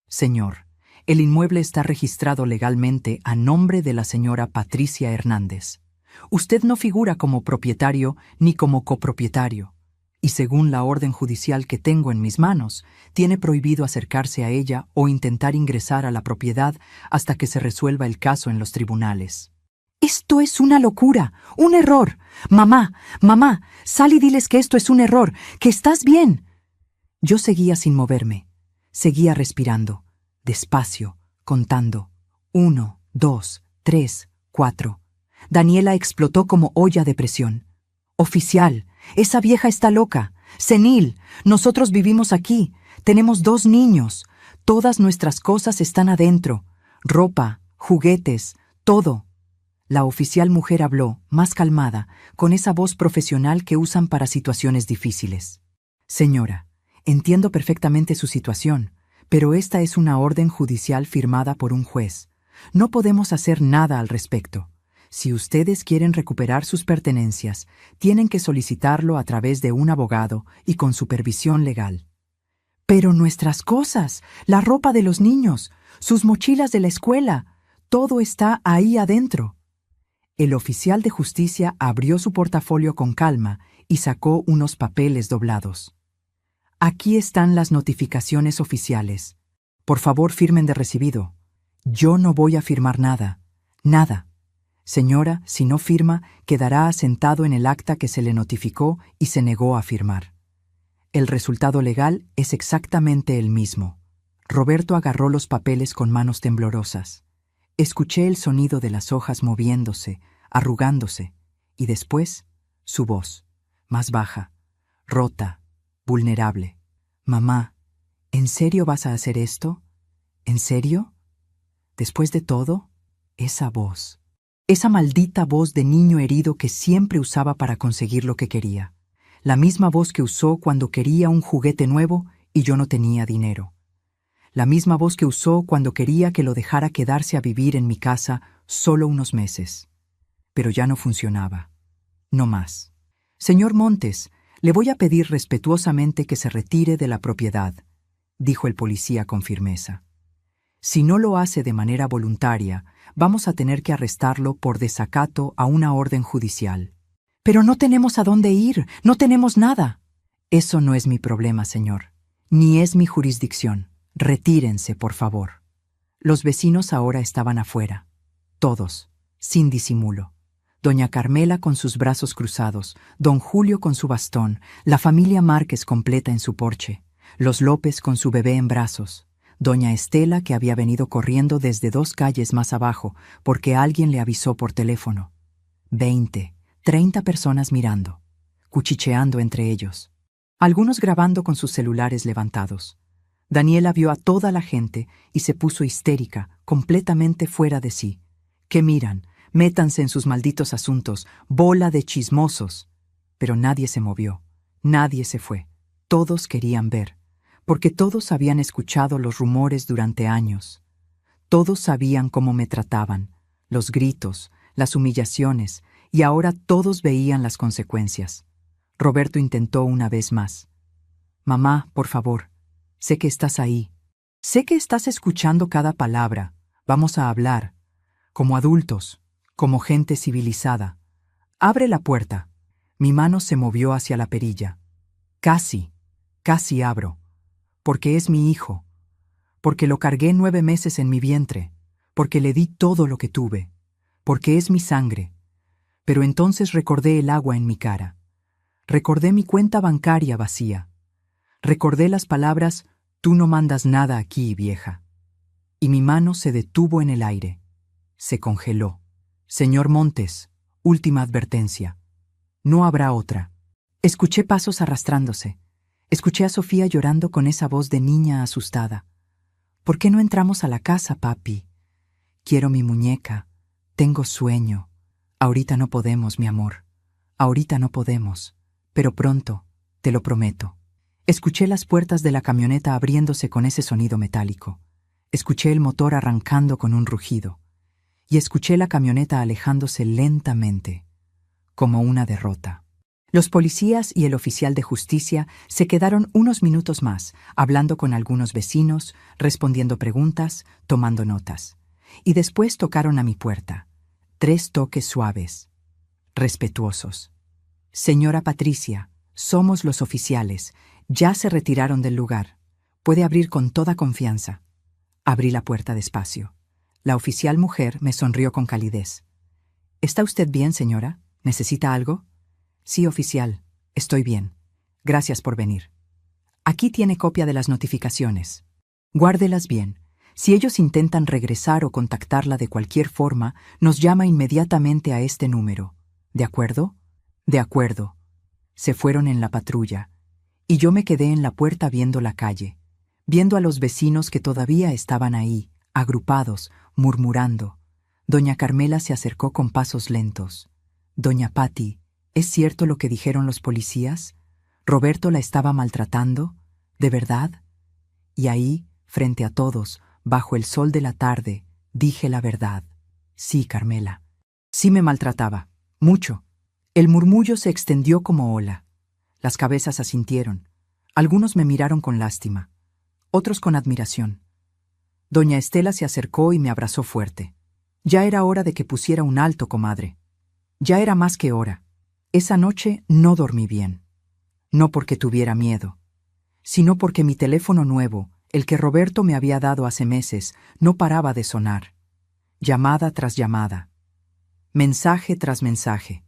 «Señor, el inmueble está registrado legalmente a nombre de la señora Patricia Hernández. Usted no figura como propietario ni como copropietario. Y según la orden judicial que tengo en mis manos, tiene prohibido acercarse a ella o intentar ingresar a la propiedad hasta que se resuelva el caso en los tribunales». «Esto es una locura, un error. Mamá, sal y diles que esto es un error, que estás bien». Yo seguía sin moverme, seguía respirando, despacio, contando. 1, 2, 3, 4. Daniela explotó como olla de presión. «Oficial, esa vieja está loca, senil. Nosotros vivimos aquí, tenemos 2 niños. Todas nuestras cosas están adentro. Ropa, juguetes, todo». La oficial mujer habló, más calmada, con esa voz profesional que usan para situaciones difíciles. «Señora, entiendo perfectamente su situación, pero esta es una orden judicial firmada por un juez. No podemos hacer nada al respecto. Si ustedes quieren recuperar sus pertenencias, tienen que solicitarlo a través de un abogado y con supervisión legal». «Pero nuestras cosas, la ropa de los niños, sus mochilas de la escuela, todo está ahí adentro». El oficial de justicia abrió su portafolio con calma y sacó unos papeles doblados. «Aquí están las notificaciones oficiales. Por favor, firmen de recibido». «Yo no voy a firmar nada. Nada. Señora, si no firma, quedará asentado en el acta que se le notificó y se negó a firmar. El resultado legal es exactamente el mismo». Roberto agarró los papeles con manos temblorosas. Escuché el sonido de las hojas moviéndose, arrugándose, y después Su voz, más baja, rota, vulnerable. Mamá, ¿en serio vas a hacer esto? ¿En serio? Después de todo, esa voz. Esa maldita voz de niño herido que siempre usaba para conseguir lo que quería. La misma voz que usó cuando quería un juguete nuevo y yo no tenía dinero. La misma voz que usó cuando quería que lo dejara quedarse a vivir en mi casa solo unos meses. Pero ya no funcionaba. No más. Señor Montes, le voy a pedir respetuosamente que se retire de la propiedad, dijo el policía con firmeza. Si no lo hace de manera voluntaria, vamos a tener que arrestarlo por desacato a una orden judicial. Pero no tenemos a dónde ir, no tenemos nada. Eso no es mi problema, señor, ni es mi jurisdicción. Retírense, por favor. Los vecinos ahora estaban afuera, todos, sin disimulo. Doña Carmela con sus brazos cruzados, don Julio con su bastón, la familia Márquez completa en su porche, los López con su bebé en brazos, doña Estela que había venido corriendo desde 2 calles más abajo porque alguien le avisó por teléfono. 20, 30 personas mirando, cuchicheando entre ellos, algunos grabando con sus celulares levantados. Daniela vio a toda la gente y se puso histérica, completamente fuera de sí. ¿Qué miran? Métanse en sus malditos asuntos, bola de chismosos. Pero nadie se movió, nadie se fue. Todos querían ver, porque todos habían escuchado los rumores durante años. Todos sabían cómo me trataban, los gritos, las humillaciones, y ahora todos veían las consecuencias. Roberto intentó una vez más. Mamá, por favor, sé que estás ahí. Sé que estás escuchando cada palabra. Vamos a hablar, como adultos, como gente civilizada. Abre la puerta. Mi mano se movió hacia la perilla. Casi abro. Porque es mi hijo. Porque lo cargué 9 meses en mi vientre. Porque le di todo lo que tuve. Porque es mi sangre. Pero entonces recordé el agua en mi cara. Recordé mi cuenta bancaria vacía. Recordé las palabras, tú no mandas nada aquí, vieja. Y mi mano se detuvo en el aire. Se congeló. Señor Montes, última advertencia. No habrá otra. Escuché pasos arrastrándose. Escuché a Sofía llorando con esa voz de niña asustada. ¿Por qué no entramos a la casa, papi? Quiero mi muñeca. Tengo sueño. Ahorita no podemos, mi amor. Ahorita no podemos. Pero pronto, te lo prometo. Escuché las puertas de la camioneta abriéndose con ese sonido metálico. Escuché el motor arrancando con un rugido. Y escuché la camioneta alejándose lentamente, como una derrota. Los policías y el oficial de justicia se quedaron unos minutos más, hablando con algunos vecinos, respondiendo preguntas, tomando notas. Y después tocaron a mi puerta. 3 toques suaves, respetuosos. Señora Patricia, somos los oficiales. Ya se retiraron del lugar. Puede abrir con toda confianza. Abrí la puerta despacio. La oficial mujer me sonrió con calidez. ¿Está usted bien, señora? ¿Necesita algo? Sí, oficial. Estoy bien. Gracias por venir. Aquí tiene copia de las notificaciones. Guárdelas bien. Si ellos intentan regresar o contactarla de cualquier forma, nos llama inmediatamente a este número. ¿De acuerdo? De acuerdo. Se fueron en la patrulla. Y yo me quedé en la puerta viendo la calle, viendo a los vecinos que todavía estaban ahí, agrupados, murmurando. Doña Carmela se acercó con pasos lentos. Doña Pati, ¿es cierto lo que dijeron los policías? ¿Roberto la estaba maltratando? ¿De verdad? Y ahí, frente a todos, bajo el sol de la tarde, dije la verdad. Sí, Carmela. Sí me maltrataba. Mucho. El murmullo se extendió como ola. Las cabezas asintieron. Algunos me miraron con lástima, otros con admiración. Doña Estela se acercó y me abrazó fuerte. Ya era hora de que pusiera un alto, comadre. Ya era más que hora. Esa noche no dormí bien. No porque tuviera miedo, sino porque mi teléfono nuevo, el que Roberto me había dado hace meses, no paraba de sonar. Llamada tras llamada. Mensaje tras mensaje.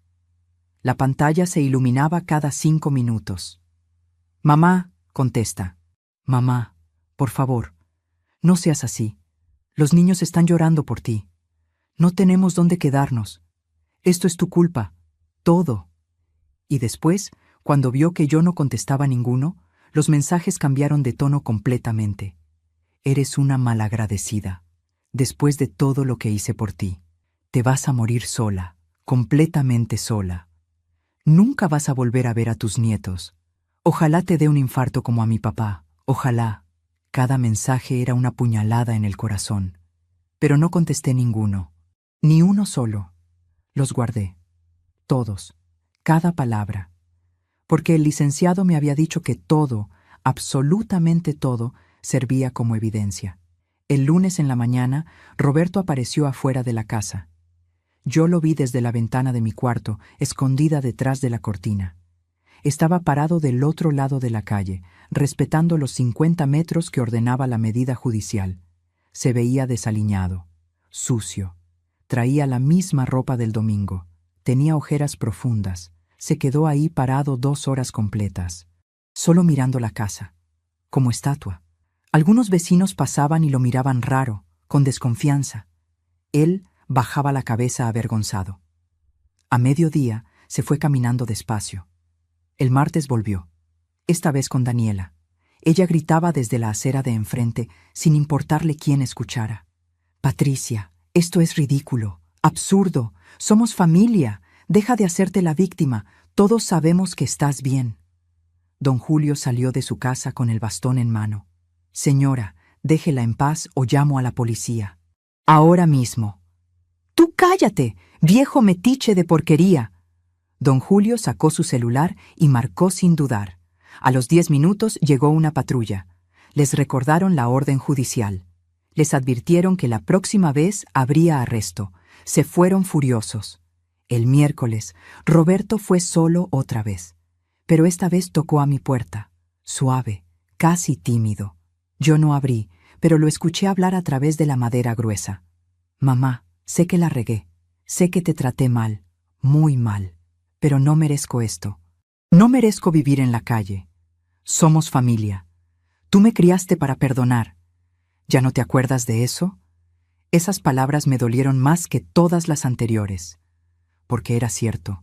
La pantalla se iluminaba cada 5 minutos. Mamá, contesta. Mamá, por favor, no seas así. Los niños están llorando por ti. No tenemos dónde quedarnos. Esto es tu culpa. Todo. Y después, cuando vio que yo no contestaba ninguno, los mensajes cambiaron de tono completamente. Eres una malagradecida. Después de todo lo que hice por ti, te vas a morir sola, completamente sola. Nunca vas a volver a ver a tus nietos. Ojalá te dé un infarto como a mi papá. Ojalá. Cada mensaje era una puñalada en el corazón. Pero no contesté ninguno. Ni uno solo. Los guardé. Todos. Cada palabra. Porque el licenciado me había dicho que todo, absolutamente todo, servía como evidencia. El lunes en la mañana, Roberto apareció afuera de la casa. Yo lo vi desde la ventana de mi cuarto, escondida detrás de la cortina. Estaba parado del otro lado de la calle, respetando los 50 metros que ordenaba la medida judicial. Se veía desaliñado, sucio. Traía la misma ropa del domingo. Tenía ojeras profundas. Se quedó ahí parado 2 horas completas, solo mirando la casa, como estatua. Algunos vecinos pasaban y lo miraban raro, con desconfianza. Él bajaba la cabeza avergonzado. A mediodía se fue caminando despacio. El martes volvió, esta vez con Daniela. Ella gritaba desde la acera de enfrente, sin importarle quién escuchara. Patricia, esto es ridículo, absurdo, somos familia, deja de hacerte la víctima, todos sabemos que estás bien. Don Julio salió de su casa con el bastón en mano. Señora, déjela en paz o llamo a la policía. Ahora mismo. ¡Tú cállate, viejo metiche de porquería! Don Julio sacó su celular y marcó sin dudar. A los 10 minutos llegó una patrulla. Les recordaron la orden judicial. Les advirtieron que la próxima vez habría arresto. Se fueron furiosos. El miércoles, Roberto fue solo otra vez. Pero esta vez tocó a mi puerta. Suave, casi tímido. Yo no abrí, pero lo escuché hablar a través de la madera gruesa. Mamá, sé que la regué. Sé que te traté mal, muy mal. Pero no merezco esto. No merezco vivir en la calle. Somos familia. Tú me criaste para perdonar. ¿Ya no te acuerdas de eso? Esas palabras me dolieron más que todas las anteriores. Porque era cierto.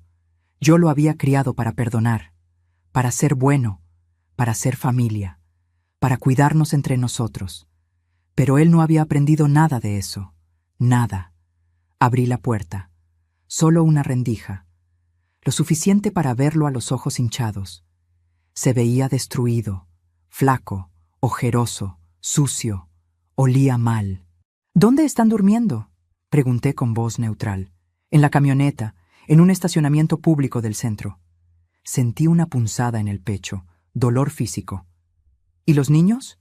Yo lo había criado para perdonar, para ser bueno, para ser familia, para cuidarnos entre nosotros. Pero él no había aprendido nada de eso. Nada. Abrí la puerta. Solo una rendija. Lo suficiente para verlo a los ojos hinchados. Se veía destruido, flaco, ojeroso, sucio. Olía mal. ¿Dónde están durmiendo?, pregunté con voz neutral. En la camioneta, en un estacionamiento público del centro. Sentí una punzada en el pecho, dolor físico. ¿Y los niños?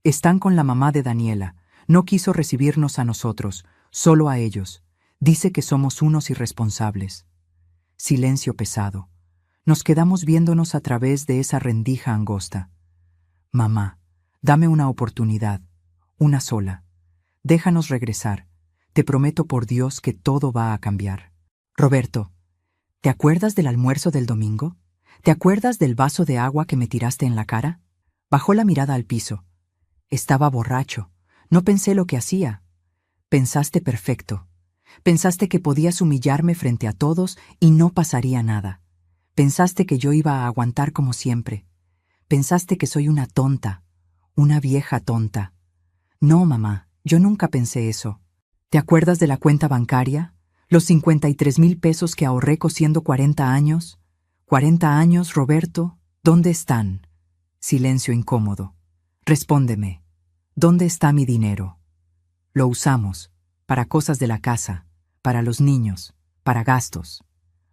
Están con la mamá de Daniela. No quiso recibirnos a nosotros, solo a ellos. Dice que somos unos irresponsables. Silencio pesado. Nos quedamos viéndonos a través de esa rendija angosta. Mamá, dame una oportunidad, una sola. Déjanos regresar. Te prometo por Dios que todo va a cambiar. Roberto, ¿te acuerdas del almuerzo del domingo? ¿Te acuerdas del vaso de agua que me tiraste en la cara? Bajó la mirada al piso. Estaba borracho. No pensé lo que hacía. Pensaste perfecto. Pensaste que podías humillarme frente a todos y no pasaría nada. Pensaste que yo iba a aguantar como siempre. Pensaste que soy una tonta, una vieja tonta. No, mamá, yo nunca pensé eso. ¿Te acuerdas de la cuenta bancaria? Los 53,000 pesos que ahorré cosiendo 40 años. 40 años, Roberto, ¿dónde están? Silencio incómodo. Respóndeme. ¿Dónde está mi dinero? Lo usamos, para cosas de la casa, para los niños, para gastos,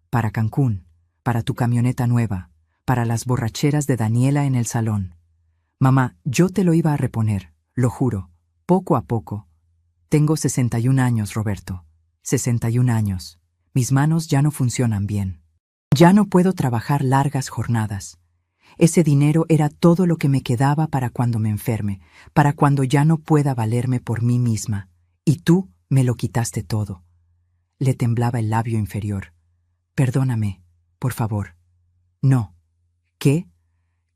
para Cancún, para tu camioneta nueva, para las borracheras de Daniela en el salón. Mamá, yo te lo iba a reponer, lo juro, poco a poco. Tengo 61 años, Roberto. 61 años. Mis manos ya no funcionan bien. Ya no puedo trabajar largas jornadas. Ese dinero era todo lo que me quedaba para cuando me enferme, para cuando ya no pueda valerme por mí misma. Y tú me lo quitaste todo. Le temblaba el labio inferior. Perdóname, por favor. No. ¿Qué?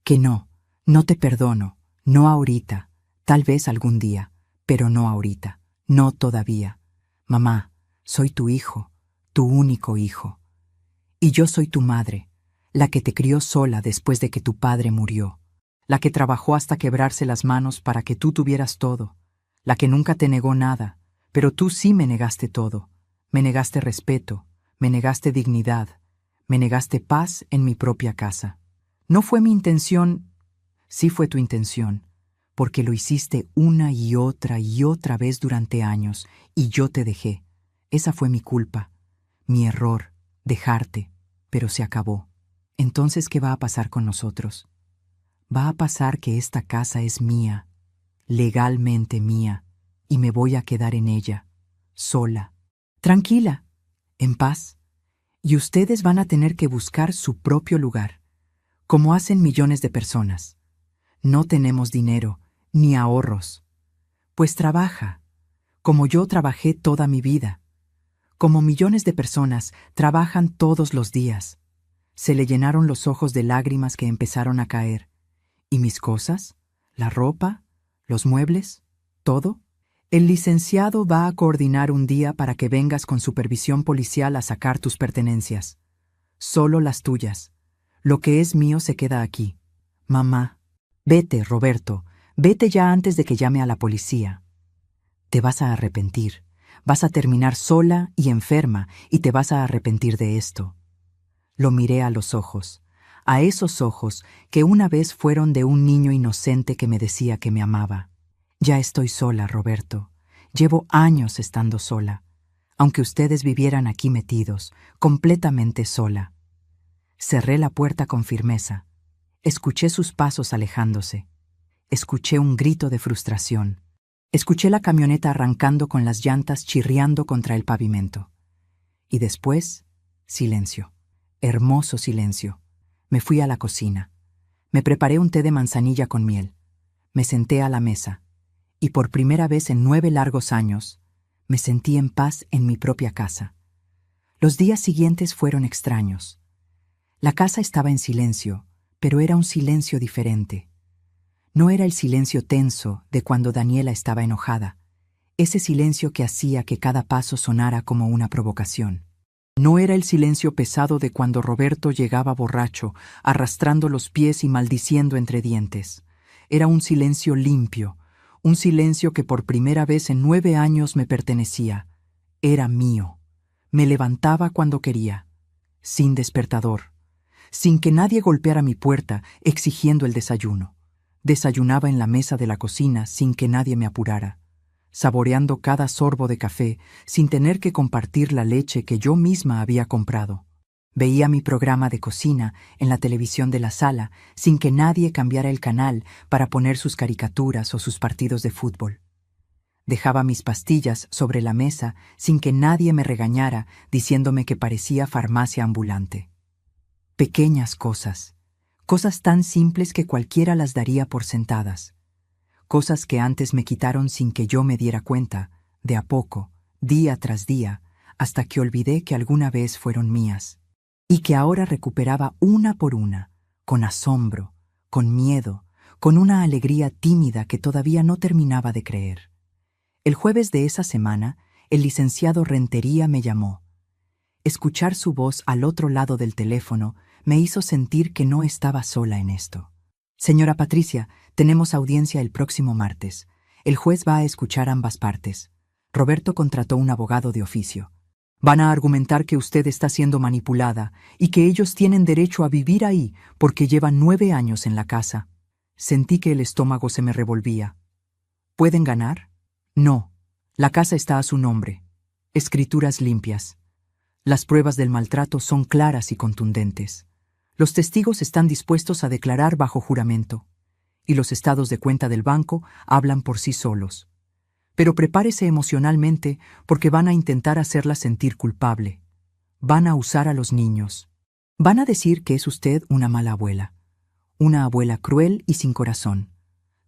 Que no. No te perdono. No ahorita. Tal vez algún día. Pero no ahorita. No todavía. Mamá, soy tu hijo, tu único hijo. Y yo soy tu madre, la que te crió sola después de que tu padre murió, la que trabajó hasta quebrarse las manos para que tú tuvieras todo, la que nunca te negó nada, pero tú sí me negaste todo. Me negaste respeto, me negaste dignidad, me negaste paz en mi propia casa. No fue mi intención, sí fue tu intención, porque lo hiciste una y otra vez durante años, y yo te dejé. Esa fue mi culpa, mi error, dejarte, pero se acabó. Entonces, ¿qué va a pasar con nosotros? Va a pasar que esta casa es mía, legalmente mía, y me voy a quedar en ella, sola, tranquila, en paz, y ustedes van a tener que buscar su propio lugar, como hacen millones de personas. No tenemos dinero, ni ahorros. Pues trabaja, como yo trabajé toda mi vida, como millones de personas trabajan todos los días. Se le llenaron los ojos de lágrimas que empezaron a caer. ¿Y mis cosas? ¿La ropa? ¿Los muebles? ¿Todo? El licenciado va a coordinar un día para que vengas con supervisión policial a sacar tus pertenencias. Solo las tuyas. Lo que es mío se queda aquí. Mamá, vete, Roberto, vete ya antes de que llame a la policía. Te vas a arrepentir. Vas a terminar sola y enferma y te vas a arrepentir de esto. Lo miré a los ojos, a esos ojos que una vez fueron de un niño inocente que me decía que me amaba. Ya estoy sola, Roberto. Llevo años estando sola, aunque ustedes vivieran aquí metidos, completamente sola. Cerré la puerta con firmeza. Escuché sus pasos alejándose. Escuché un grito de frustración. Escuché la camioneta arrancando con las llantas chirriando contra el pavimento. Y después, silencio. Hermoso silencio. Me fui a la cocina. Me preparé un té de manzanilla con miel. Me senté a la mesa. Y por primera vez en 9 largos años, me sentí en paz en mi propia casa. Los días siguientes fueron extraños. La casa estaba en silencio, pero era un silencio diferente. No era el silencio tenso de cuando Daniela estaba enojada, ese silencio que hacía que cada paso sonara como una provocación. No era el silencio pesado de cuando Roberto llegaba borracho, arrastrando los pies y maldiciendo entre dientes. Era un silencio limpio, un silencio que por primera vez en 9 años me pertenecía. Era mío. Me levantaba cuando quería, sin despertador, sin que nadie golpeara mi puerta exigiendo el desayuno. Desayunaba en la mesa de la cocina sin que nadie me apurara, saboreando cada sorbo de café sin tener que compartir la leche que yo misma había comprado. Veía mi programa de cocina en la televisión de la sala sin que nadie cambiara el canal para poner sus caricaturas o sus partidos de fútbol. Dejaba mis pastillas sobre la mesa sin que nadie me regañara diciéndome que parecía farmacia ambulante. Pequeñas cosas, cosas tan simples que cualquiera las daría por sentadas. Cosas que antes me quitaron sin que yo me diera cuenta, de a poco, día tras día, hasta que olvidé que alguna vez fueron mías, y que ahora recuperaba una por una, con asombro, con miedo, con una alegría tímida que todavía no terminaba de creer. El jueves de esa semana, el licenciado Rentería me llamó. Escuchar su voz al otro lado del teléfono me hizo sentir que no estaba sola en esto. Señora Patricia, tenemos audiencia el próximo martes. El juez va a escuchar ambas partes. Roberto contrató un abogado de oficio. Van a argumentar que usted está siendo manipulada y que ellos tienen derecho a vivir ahí porque llevan 9 años en la casa. Sentí que el estómago se me revolvía. ¿Pueden ganar? No. La casa está a su nombre. Escrituras limpias. Las pruebas del maltrato son claras y contundentes. Los testigos están dispuestos a declarar bajo juramento, y los estados de cuenta del banco hablan por sí solos. Pero prepárese emocionalmente porque van a intentar hacerla sentir culpable. Van a usar a los niños. Van a decir que es usted una mala abuela, una abuela cruel y sin corazón.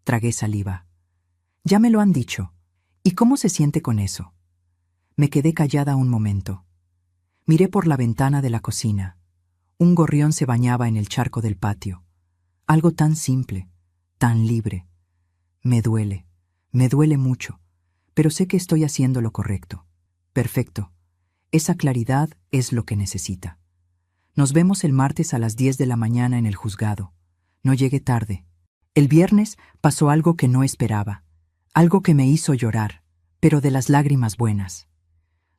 Tragué saliva. Ya me lo han dicho. ¿Y cómo se siente con eso? Me quedé callada un momento. Miré por la ventana de la cocina. Un gorrión se bañaba en el charco del patio. Algo tan simple, tan libre. Me duele mucho, pero sé que estoy haciendo lo correcto. Perfecto. Esa claridad es lo que necesita. Nos vemos el martes a las 10 de la mañana en el juzgado. No llegue tarde. El viernes pasó algo que no esperaba, algo que me hizo llorar, pero de las lágrimas buenas.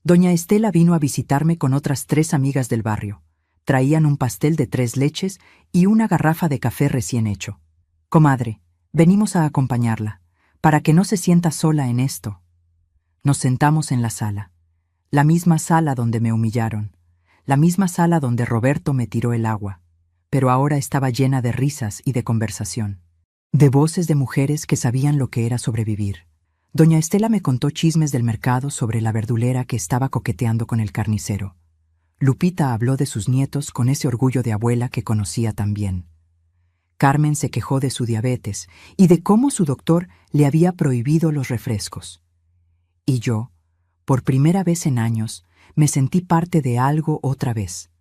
Doña Estela vino a visitarme con otras 3 amigas del barrio. Traían un pastel de 3 leches y una garrafa de café recién hecho. Comadre, venimos a acompañarla, para que no se sienta sola en esto. Nos sentamos en la sala, la misma sala donde me humillaron, la misma sala donde Roberto me tiró el agua, pero ahora estaba llena de risas y de conversación, de voces de mujeres que sabían lo que era sobrevivir. Doña Estela me contó chismes del mercado sobre la verdulera que estaba coqueteando con el carnicero. Lupita habló de sus nietos con ese orgullo de abuela que conocía tan bien. Carmen se quejó de su diabetes y de cómo su doctor le había prohibido los refrescos. Y yo, por primera vez en años, me sentí parte de algo otra vez,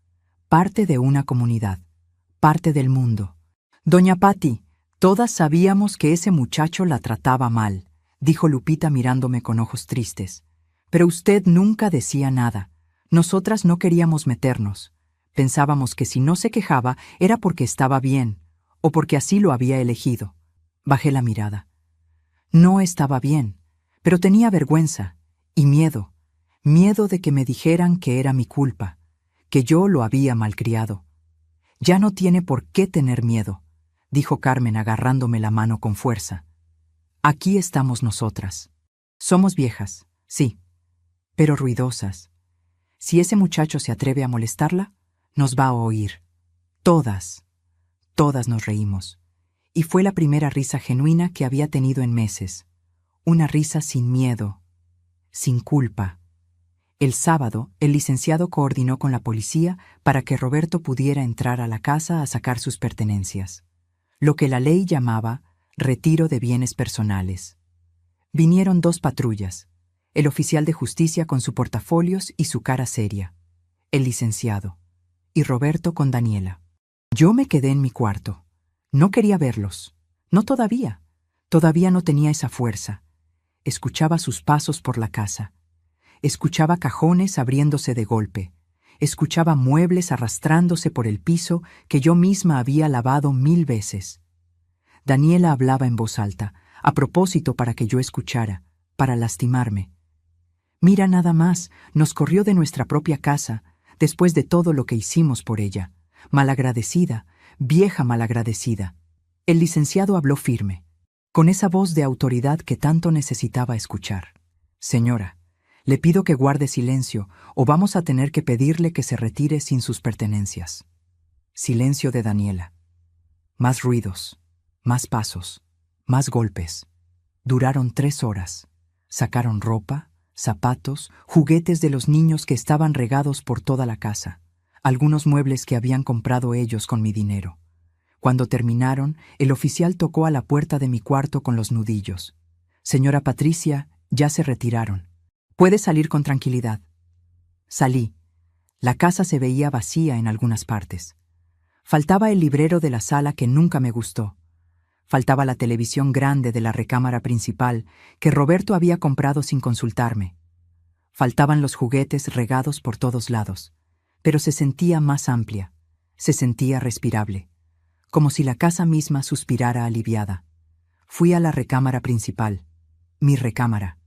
parte de una comunidad, parte del mundo. Doña Pati, todas sabíamos que ese muchacho la trataba mal, dijo Lupita mirándome con ojos tristes. Pero usted nunca decía nada. Nosotras no queríamos meternos. Pensábamos que si no se quejaba era porque estaba bien, o porque así lo había elegido. Bajé la mirada. No estaba bien, pero tenía vergüenza y miedo. Miedo de que me dijeran que era mi culpa, que yo lo había malcriado. Ya no tiene por qué tener miedo, dijo Carmen agarrándome la mano con fuerza. Aquí estamos nosotras. Somos viejas, sí, pero ruidosas. Si ese muchacho se atreve a molestarla, nos va a oír. Todas nos reímos. Y fue la primera risa genuina que había tenido en meses. Una risa sin miedo, sin culpa. El sábado, el licenciado coordinó con la policía para que Roberto pudiera entrar a la casa a sacar sus pertenencias, lo que la ley llamaba retiro de bienes personales. Vinieron 2 patrullas, el oficial de justicia con su portafolios y su cara seria, el licenciado, y Roberto con Daniela. Yo me quedé en mi cuarto. No quería verlos. No todavía. Todavía no tenía esa fuerza. Escuchaba sus pasos por la casa. Escuchaba cajones abriéndose de golpe. Escuchaba muebles arrastrándose por el piso que yo misma había lavado 1000 veces. Daniela hablaba en voz alta, a propósito para que yo escuchara, para lastimarme. Mira nada más, nos corrió de nuestra propia casa, después de todo lo que hicimos por ella. Malagradecida, vieja malagradecida. El licenciado habló firme, con esa voz de autoridad que tanto necesitaba escuchar. Señora, le pido que guarde silencio o vamos a tener que pedirle que se retire sin sus pertenencias. Silencio de Daniela. Más ruidos, más pasos, más golpes. Duraron 3 horas. Sacaron ropa, zapatos, juguetes de los niños que estaban regados por toda la casa, algunos muebles que habían comprado ellos con mi dinero. Cuando terminaron, el oficial tocó a la puerta de mi cuarto con los nudillos. Señora Patricia, ya se retiraron. Puede salir con tranquilidad. Salí. La casa se veía vacía en algunas partes. Faltaba el librero de la sala que nunca me gustó. Faltaba la televisión grande de la recámara principal que Roberto había comprado sin consultarme. Faltaban los juguetes regados por todos lados, pero se sentía más amplia, se sentía respirable, como si la casa misma suspirara aliviada. Fui a la recámara principal, mi recámara,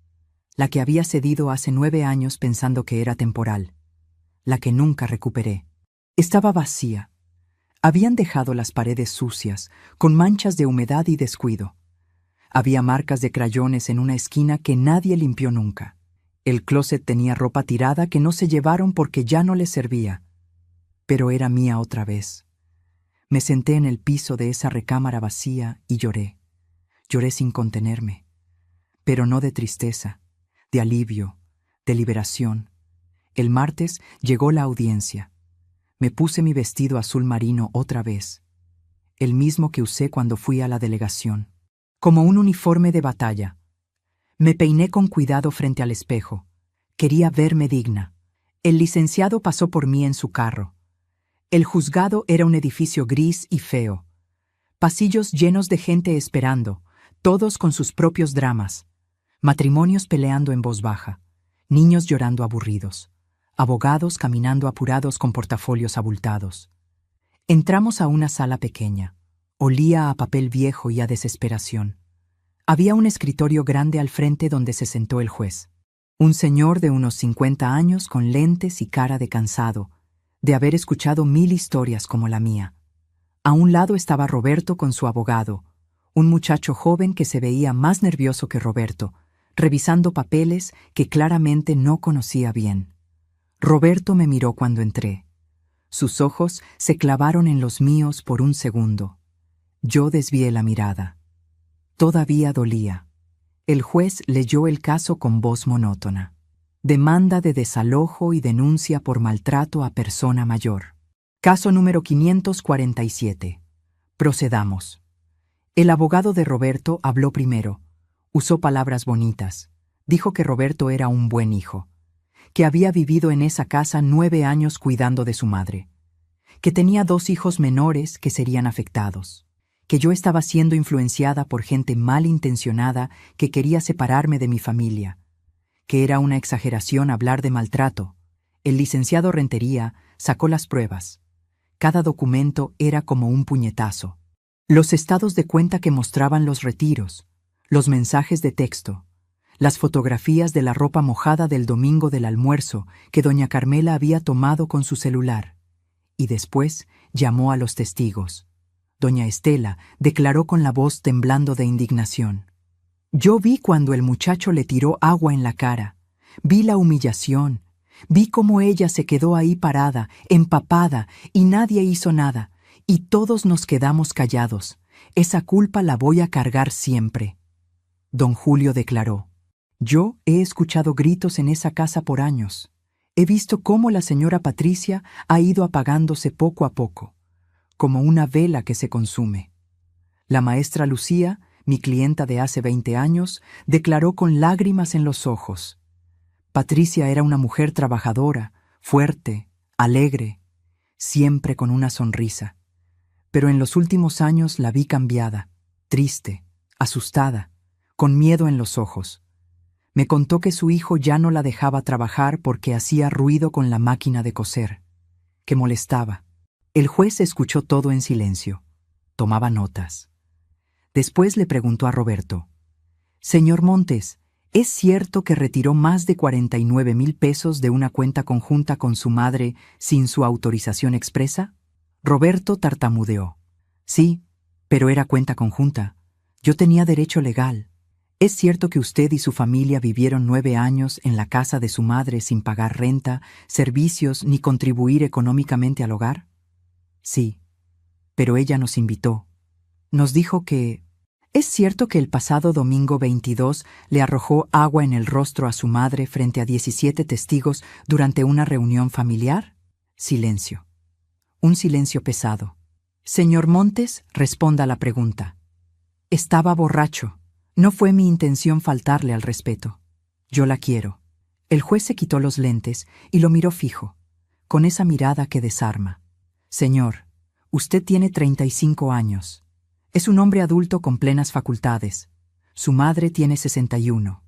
la que había cedido hace 9 años pensando que era temporal, la que nunca recuperé. Estaba vacía. Habían dejado las paredes sucias, con manchas de humedad y descuido. Había marcas de crayones en una esquina que nadie limpió nunca. El closet tenía ropa tirada que no se llevaron porque ya no les servía. Pero era mía otra vez. Me senté en el piso de esa recámara vacía y lloré. Lloré sin contenerme. Pero no de tristeza, de alivio, de liberación. El martes llegó la audiencia. Me puse mi vestido azul marino otra vez, el mismo que usé cuando fui a la delegación, como un uniforme de batalla. Me peiné con cuidado frente al espejo. Quería verme digna. El licenciado pasó por mí en su carro. El juzgado era un edificio gris y feo. Pasillos llenos de gente esperando, todos con sus propios dramas. Matrimonios peleando en voz baja, niños llorando aburridos, abogados caminando apurados con portafolios abultados. Entramos a una sala pequeña. Olía a papel viejo y a desesperación. Había un escritorio grande al frente donde se sentó el juez. Un señor de unos 50 años con lentes y cara de cansado, de haber escuchado 1000 historias como la mía. A un lado estaba Roberto con su abogado, un muchacho joven que se veía más nervioso que Roberto, revisando papeles que claramente no conocía bien. Roberto me miró cuando entré. Sus ojos se clavaron en los míos por un segundo. Yo desvié la mirada. Todavía dolía. El juez leyó el caso con voz monótona. Demanda de desalojo y denuncia por maltrato a persona mayor. Caso número 547. Procedamos. El abogado de Roberto habló primero. Usó palabras bonitas. Dijo que Roberto era un buen hijo, que había vivido en esa casa 9 años cuidando de su madre, que tenía 2 hijos menores que serían afectados, que yo estaba siendo influenciada por gente malintencionada que quería separarme de mi familia, que era una exageración hablar de maltrato. El licenciado Rentería sacó las pruebas. Cada documento era como un puñetazo. Los estados de cuenta que mostraban los retiros, los mensajes de texto, las fotografías de la ropa mojada del domingo del almuerzo que doña Carmela había tomado con su celular. Y después llamó a los testigos. Doña Estela declaró con la voz temblando de indignación. Yo vi cuando el muchacho le tiró agua en la cara. Vi la humillación. Vi cómo ella se quedó ahí parada, empapada, y nadie hizo nada. Y todos nos quedamos callados. Esa culpa la voy a cargar siempre. Don Julio declaró. Yo he escuchado gritos en esa casa por años. He visto cómo la señora Patricia ha ido apagándose poco a poco, como una vela que se consume. La maestra Lucía, mi clienta de hace 20 años, declaró con lágrimas en los ojos. Patricia era una mujer trabajadora, fuerte, alegre, siempre con una sonrisa. Pero en los últimos años la vi cambiada, triste, asustada, con miedo en los ojos. Me contó que su hijo ya no la dejaba trabajar porque hacía ruido con la máquina de coser, que molestaba. El juez escuchó todo en silencio. Tomaba notas. Después le preguntó a Roberto. «Señor Montes, ¿es cierto que retiró más de 49,000 pesos de una cuenta conjunta con su madre sin su autorización expresa?» Roberto tartamudeó. «Sí, pero era cuenta conjunta. Yo tenía derecho legal. ¿Es cierto que usted y su familia vivieron 9 años en la casa de su madre sin pagar renta, servicios ni contribuir económicamente al hogar?» «Sí, pero ella nos invitó. Nos dijo que... ¿Es cierto que el pasado domingo 22 le arrojó agua en el rostro a su madre frente a 17 testigos durante una reunión familiar?» Silencio. Un silencio pesado. «Señor Montes, responda a la pregunta». «Estaba borracho. No fue mi intención faltarle al respeto. Yo la quiero». El juez se quitó los lentes y lo miró fijo, con esa mirada que desarma. «Señor, usted tiene 35 años. Es un hombre adulto con plenas facultades. Su madre tiene 61.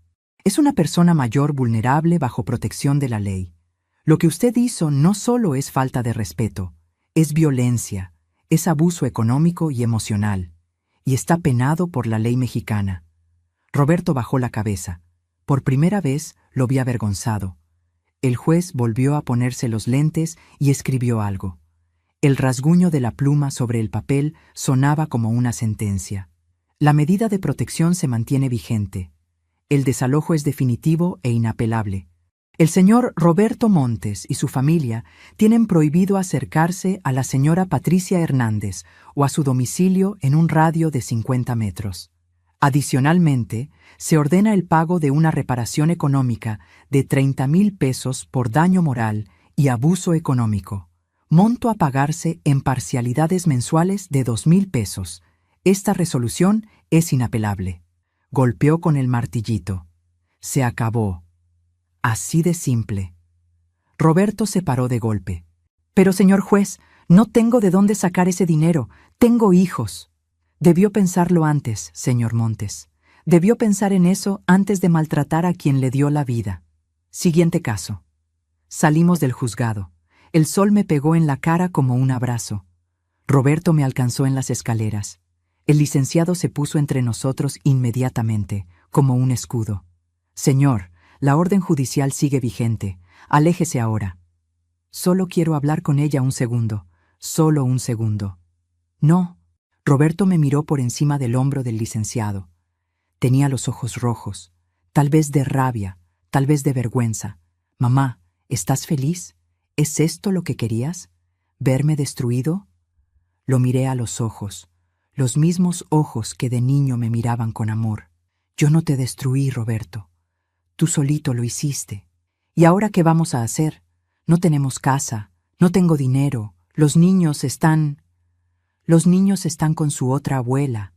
Es una persona mayor vulnerable bajo protección de la ley. Lo que usted hizo no solo es falta de respeto, es violencia, es abuso económico y emocional, y está penado por la ley mexicana». Roberto bajó la cabeza. Por primera vez lo vi avergonzado. El juez volvió a ponerse los lentes y escribió algo. El rasguño de la pluma sobre el papel sonaba como una sentencia. La medida de protección se mantiene vigente. El desalojo es definitivo e inapelable. El señor Roberto Montes y su familia tienen prohibido acercarse a la señora Patricia Hernández o a su domicilio en un radio de 50 metros. Adicionalmente, se ordena el pago de una reparación económica de 30,000 pesos por daño moral y abuso económico, monto a pagarse en parcialidades mensuales de 2,000 pesos. Esta resolución es inapelable. Golpeó con el martillito. Se acabó. Así de simple. Roberto se paró de golpe. «Pero, señor juez, no tengo de dónde sacar ese dinero. Tengo hijos». Debió pensarlo antes, señor Montes. Debió pensar en eso antes de maltratar a quien le dio la vida. Siguiente caso. Salimos del juzgado. El sol me pegó en la cara como un abrazo. Roberto me alcanzó en las escaleras. El licenciado se puso entre nosotros inmediatamente, como un escudo. Señor, la orden judicial sigue vigente. Aléjese ahora. Solo quiero hablar con ella un segundo. Solo un segundo. No. Roberto me miró por encima del hombro del licenciado. Tenía los ojos rojos, tal vez de rabia, tal vez de vergüenza. Mamá, ¿estás feliz? ¿Es esto lo que querías? ¿Verme destruido? Lo miré a los ojos, los mismos ojos que de niño me miraban con amor. Yo no te destruí, Roberto. Tú solito lo hiciste. ¿Y ahora qué vamos a hacer? No tenemos casa, no tengo dinero, los niños están con su otra abuela.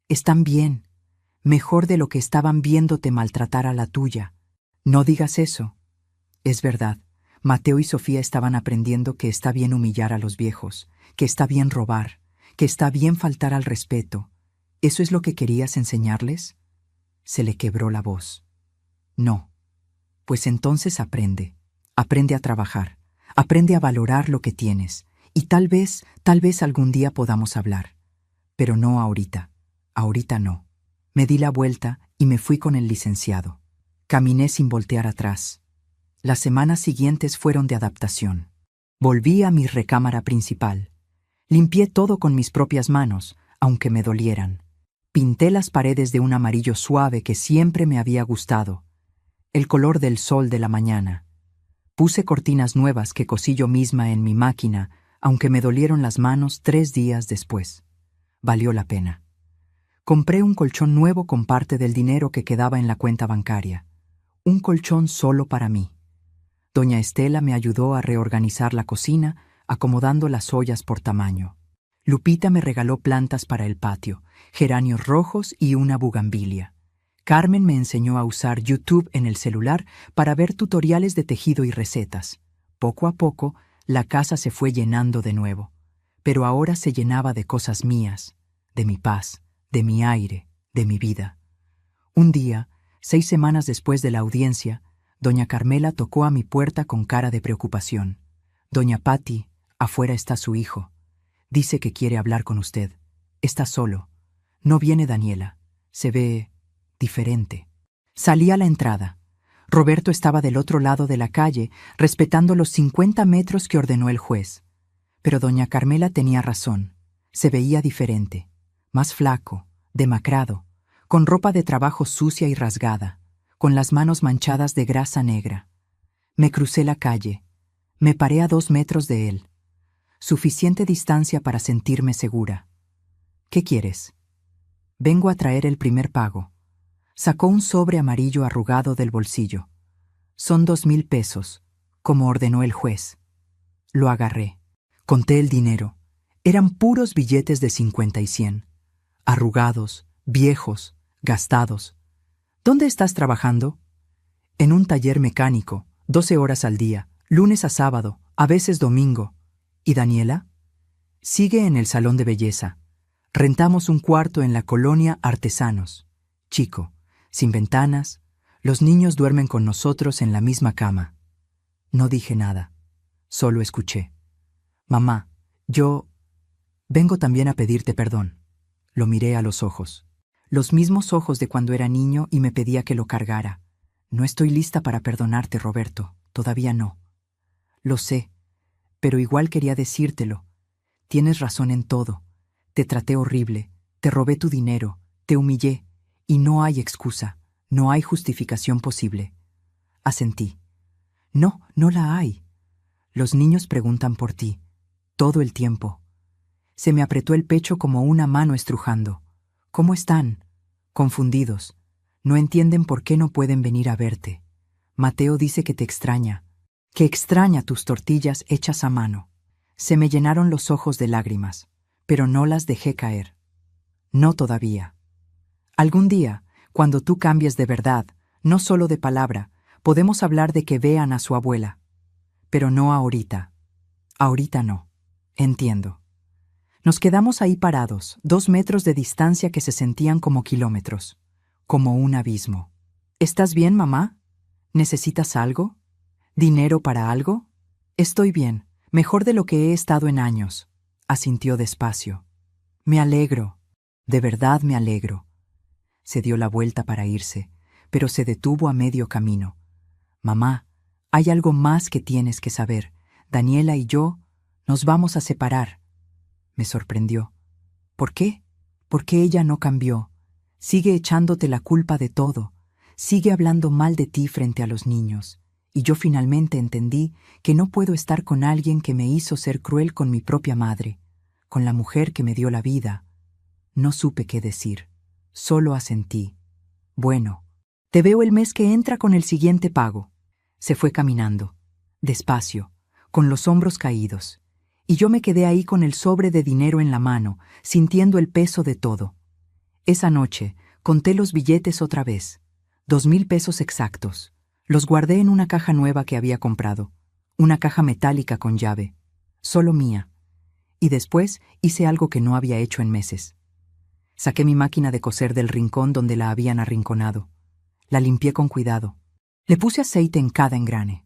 Están bien, mejor de lo que estaban viéndote maltratar a la tuya. No digas eso. Es verdad, Mateo y Sofía estaban aprendiendo que está bien humillar a los viejos, que está bien robar, que está bien faltar al respeto. ¿Eso es lo que querías enseñarles? Se le quebró la voz. No. Pues entonces aprende. Aprende a trabajar. Aprende a valorar lo que tienes. Y tal vez algún día podamos hablar. Pero no ahorita. Ahorita no. Me di la vuelta y me fui con el licenciado. Caminé sin voltear atrás. Las semanas siguientes fueron de adaptación. Volví a mi recámara principal. Limpié todo con mis propias manos, aunque me dolieran. Pinté las paredes de un amarillo suave que siempre me había gustado, el color del sol de la mañana. Puse cortinas nuevas que cosí yo misma en mi máquina, aunque me dolieron las manos 3 días después. Valió la pena. Compré un colchón nuevo con parte del dinero que quedaba en la cuenta bancaria. Un colchón solo para mí. Doña Estela me ayudó a reorganizar la cocina, acomodando las ollas por tamaño. Lupita me regaló plantas para el patio, geranios rojos y una bugambilia. Carmen me enseñó a usar YouTube en el celular para ver tutoriales de tejido y recetas. Poco a poco, la casa se fue llenando de nuevo, pero ahora se llenaba de cosas mías, de mi paz, de mi aire, de mi vida. Un día, 6 semanas después de la audiencia, doña Carmela tocó a mi puerta con cara de preocupación. Doña Patti, afuera está su hijo. Dice que quiere hablar con usted. Está solo. No viene Daniela. Se ve diferente. Salí a la entrada. Roberto estaba del otro lado de la calle, respetando los 50 metros que ordenó el juez. Pero doña Carmela tenía razón. Se veía diferente. Más flaco, demacrado, con ropa de trabajo sucia y rasgada, con las manos manchadas de grasa negra. Me crucé la calle. Me paré a 2 metros de él. Suficiente distancia para sentirme segura. ¿Qué quieres? Vengo a traer el primer pago. Sacó un sobre amarillo arrugado del bolsillo. Son 2,000 pesos, como ordenó el juez. Lo agarré. Conté el dinero. Eran puros billetes de 50 y 100. Arrugados, viejos, gastados. ¿Dónde estás trabajando? En un taller mecánico, 12 horas al día, lunes a sábado, a veces domingo. ¿Y Daniela? Sigue en el salón de belleza. Rentamos un cuarto en la colonia Artesanos. Chico, sin ventanas. Los niños duermen con nosotros en la misma cama. No dije nada. Solo escuché. Mamá, yo vengo también a pedirte perdón. Lo miré a los ojos. Los mismos ojos de cuando era niño y me pedía que lo cargara. No estoy lista para perdonarte, Roberto. Todavía no. Lo sé, pero igual quería decírtelo. Tienes razón en todo. Te traté horrible, te robé tu dinero, te humillé, y no hay excusa, no hay justificación posible. Asentí. No, no la hay. Los niños preguntan por ti, todo el tiempo. Se me apretó el pecho como una mano estrujando. ¿Cómo están? Confundidos. No entienden por qué no pueden venir a verte. Mateo dice que te extraña, que extraña tus tortillas hechas a mano. Se me llenaron los ojos de lágrimas, pero no las dejé caer. No todavía. Algún día, cuando tú cambies de verdad, no solo de palabra, podemos hablar de que vean a su abuela. Pero no ahorita. Ahorita no. Entiendo. Nos quedamos ahí parados, 2 metros de distancia que se sentían como kilómetros, como un abismo. ¿Estás bien, mamá? ¿Necesitas algo? ¿Dinero para algo? Estoy bien, mejor de lo que he estado en años, asintió despacio. Me alegro, de verdad me alegro. Se dio la vuelta para irse, pero se detuvo a medio camino. Mamá, hay algo más que tienes que saber. Daniela y yo nos vamos a separar. Me sorprendió. ¿Por qué? Porque ella no cambió. Sigue echándote la culpa de todo. Sigue hablando mal de ti frente a los niños. Y yo finalmente entendí que no puedo estar con alguien que me hizo ser cruel con mi propia madre, con la mujer que me dio la vida. No supe qué decir. Solo asentí. Bueno, te veo el mes que entra con el siguiente pago. Se fue caminando, despacio, con los hombros caídos, y yo me quedé ahí con el sobre de dinero en la mano, sintiendo el peso de todo. Esa noche conté los billetes otra vez, 2,000 pesos exactos. Los guardé en una caja nueva que había comprado, una caja metálica con llave, solo mía. Y después hice algo que no había hecho en meses. Saqué mi máquina de coser del rincón donde la habían arrinconado. La limpié con cuidado. Le puse aceite en cada engrane.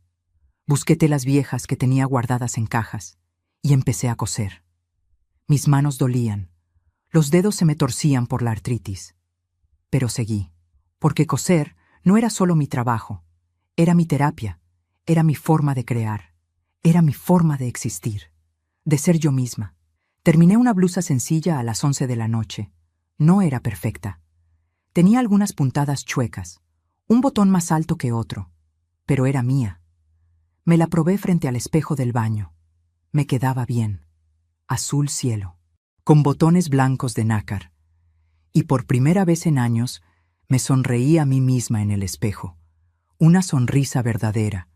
Busqué telas viejas que tenía guardadas en cajas y empecé a coser. Mis manos dolían. Los dedos se me torcían por la artritis. Pero seguí, porque coser no era solo mi trabajo. Era mi terapia, era mi forma de crear, era mi forma de existir, de ser yo misma. Terminé una blusa sencilla a las 11 de la noche. No era perfecta. Tenía algunas puntadas chuecas, un botón más alto que otro, pero era mía. Me la probé frente al espejo del baño. Me quedaba bien. Azul cielo, con botones blancos de nácar. Y por primera vez en años, me sonreí a mí misma en el espejo. Una sonrisa verdadera.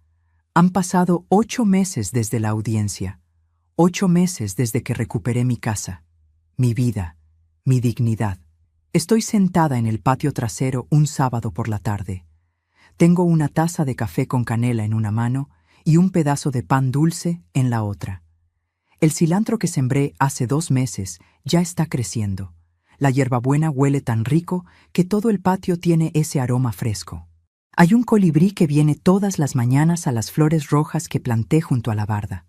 Han pasado 8 meses desde la audiencia, 8 meses desde que recuperé mi casa, mi vida, mi dignidad. Estoy sentada en el patio trasero un sábado por la tarde. Tengo una taza de café con canela en una mano y un pedazo de pan dulce en la otra. El cilantro que sembré hace 2 meses ya está creciendo. La hierbabuena huele tan rico que todo el patio tiene ese aroma fresco. Hay un colibrí que viene todas las mañanas a las flores rojas que planté junto a la barda.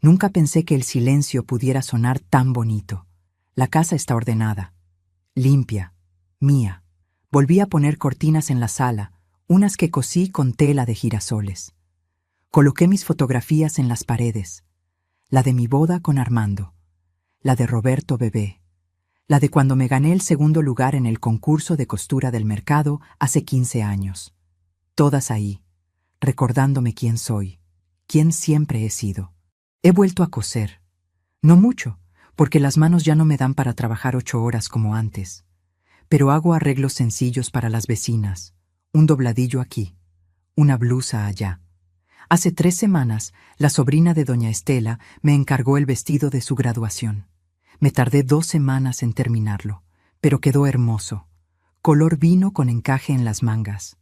Nunca pensé que el silencio pudiera sonar tan bonito. La casa está ordenada, limpia, mía. Volví a poner cortinas en la sala, unas que cosí con tela de girasoles. Coloqué mis fotografías en las paredes, la de mi boda con Armando, la de Roberto bebé, la de cuando me gané el 2º lugar en el concurso de costura del mercado hace 15 años. Todas ahí, recordándome quién soy, quién siempre he sido. He vuelto a coser. No mucho, porque las manos ya no me dan para trabajar 8 horas como antes. Pero hago arreglos sencillos para las vecinas, un dobladillo aquí, una blusa allá. Hace 3 semanas, la sobrina de doña Estela me encargó el vestido de su graduación. Me tardé 2 semanas en terminarlo, pero quedó hermoso. Color vino con encaje en las mangas.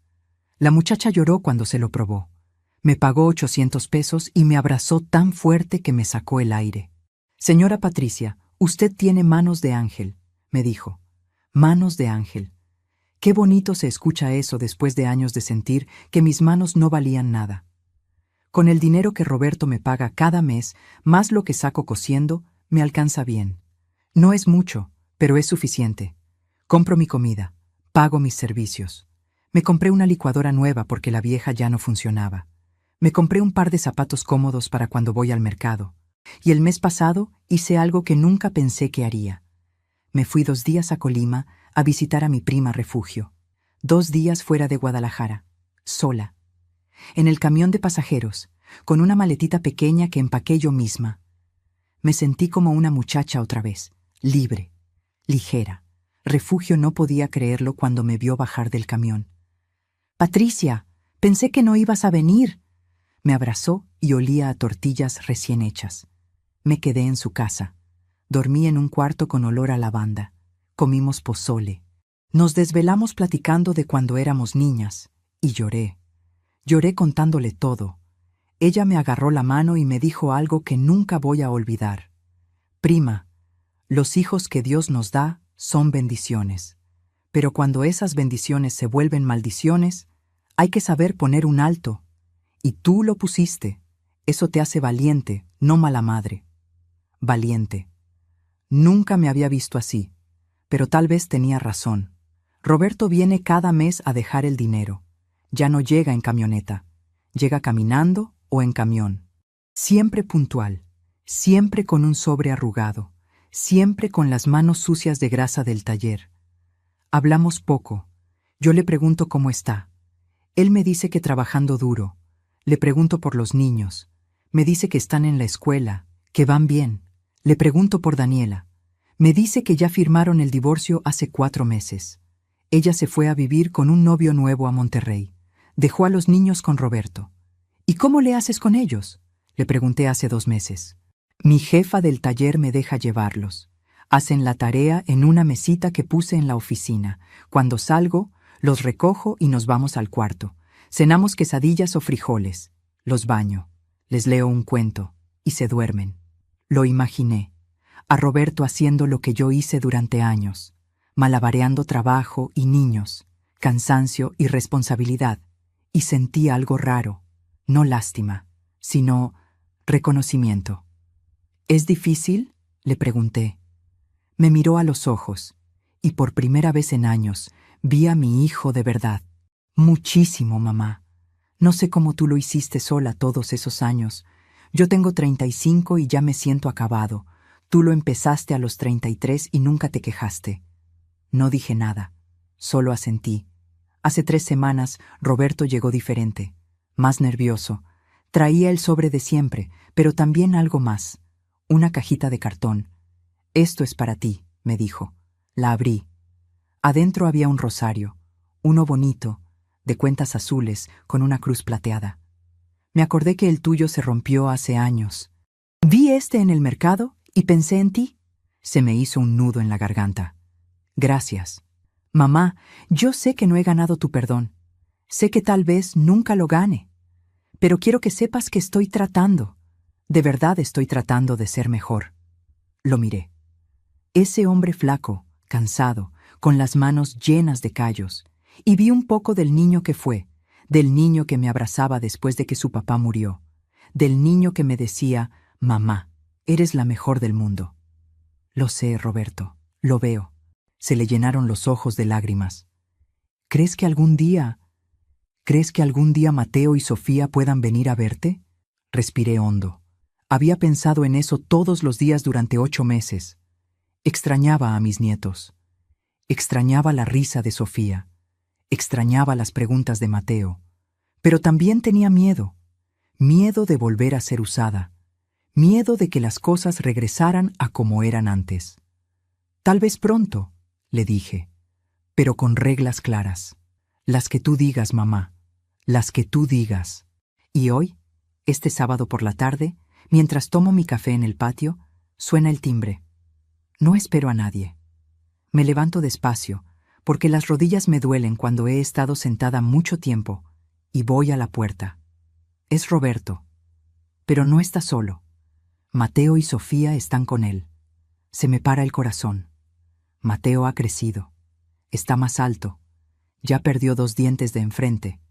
La muchacha lloró cuando se lo probó. Me pagó 800 pesos y me abrazó tan fuerte que me sacó el aire. Señora Patricia, usted tiene manos de ángel, me dijo. Manos de ángel. Qué bonito se escucha eso después de años de sentir que mis manos no valían nada. Con el dinero que Roberto me paga cada mes, más lo que saco cosiendo, me alcanza bien. No es mucho, pero es suficiente. Compro mi comida, pago mis servicios. Me compré una licuadora nueva porque la vieja ya no funcionaba. Me compré un par de zapatos cómodos para cuando voy al mercado. Y el mes pasado hice algo que nunca pensé que haría. Me fui 2 días a Colima a visitar a mi prima Refugio. 2 días fuera de Guadalajara, sola. En el camión de pasajeros, con una maletita pequeña que empaqué yo misma. Me sentí como una muchacha otra vez, libre, ligera. Refugio no podía creerlo cuando me vio bajar del camión. «Patricia, pensé que no ibas a venir». Me abrazó y olía a tortillas recién hechas. Me quedé en su casa. Dormí en un cuarto con olor a lavanda. Comimos pozole. Nos desvelamos platicando de cuando éramos niñas. Y lloré. Lloré contándole todo. Ella me agarró la mano y me dijo algo que nunca voy a olvidar. «Prima, los hijos que Dios nos da son bendiciones. Pero cuando esas bendiciones se vuelven maldiciones, hay que saber poner un alto Y tú lo pusiste. Eso te hace valiente, no mala madre. Valiente. Nunca me había visto así, pero tal vez tenía razón. Roberto viene cada mes a dejar el dinero. Ya no llega en camioneta. Llega caminando o en camión. Siempre puntual, siempre con un sobre arrugado, siempre con las manos sucias de grasa del taller. Hablamos poco. Yo le pregunto cómo está. Él me dice que trabajando duro. Le pregunto por los niños. Me dice que están en la escuela, que van bien. Le pregunto por Daniela. Me dice que ya firmaron el divorcio hace 4 meses. Ella se fue a vivir con un novio nuevo a Monterrey. Dejó a los niños con Roberto. ¿Y cómo le haces con ellos?, le pregunté hace 2 meses. Mi jefa del taller me deja llevarlos. Hacen la tarea en una mesita que puse en la oficina. Cuando salgo, los recojo y nos vamos al cuarto. Cenamos quesadillas o frijoles. Los baño. Les leo un cuento. Y se duermen. Lo imaginé. A Roberto haciendo lo que yo hice durante años. Malabareando trabajo y niños. Cansancio y responsabilidad. Y sentí algo raro. No lástima, sino reconocimiento. ¿Es difícil?, le pregunté. Me miró a los ojos, y por primera vez en años vi a mi hijo de verdad. Muchísimo, mamá. No sé cómo tú lo hiciste sola todos esos años. Yo tengo 35 y ya me siento acabado. Tú lo empezaste a los 33 y nunca te quejaste. No dije nada, solo asentí. Hace 3 semanas Roberto llegó diferente, más nervioso. Traía el sobre de siempre, pero también algo más. Una cajita de cartón. Esto es para ti, me dijo. La abrí. Adentro había un rosario, uno bonito, de cuentas azules, con una cruz plateada. Me acordé que el tuyo se rompió hace años. Vi este en el mercado y pensé en ti. Se me hizo un nudo en la garganta. Gracias. Mamá, yo sé que no he ganado tu perdón. Sé que tal vez nunca lo gane. Pero quiero que sepas que estoy tratando. De verdad estoy tratando de ser mejor. Lo miré. Ese hombre flaco, cansado, con las manos llenas de callos, y vi un poco del niño que fue, del niño que me abrazaba después de que su papá murió, del niño que me decía, mamá, eres la mejor del mundo. Lo sé, Roberto, lo veo. Se le llenaron los ojos de lágrimas. ¿Crees que algún día Mateo y Sofía puedan venir a verte? Respiré hondo. Había pensado en eso todos los días durante 8 meses. Extrañaba a mis nietos. Extrañaba la risa de Sofía. Extrañaba las preguntas de Mateo. Pero también tenía miedo. Miedo de volver a ser usada. Miedo de que las cosas regresaran a como eran antes. Tal vez pronto, le dije, pero con reglas claras. Las que tú digas, mamá. Las que tú digas. Y hoy, este sábado por la tarde, mientras tomo mi café en el patio, suena el timbre. No espero a nadie. Me levanto despacio, porque las rodillas me duelen cuando he estado sentada mucho tiempo, y voy a la puerta. Es Roberto. Pero no está solo. Mateo y Sofía están con él. Se me para el corazón. Mateo ha crecido. Está más alto. Ya perdió 2 dientes de enfrente.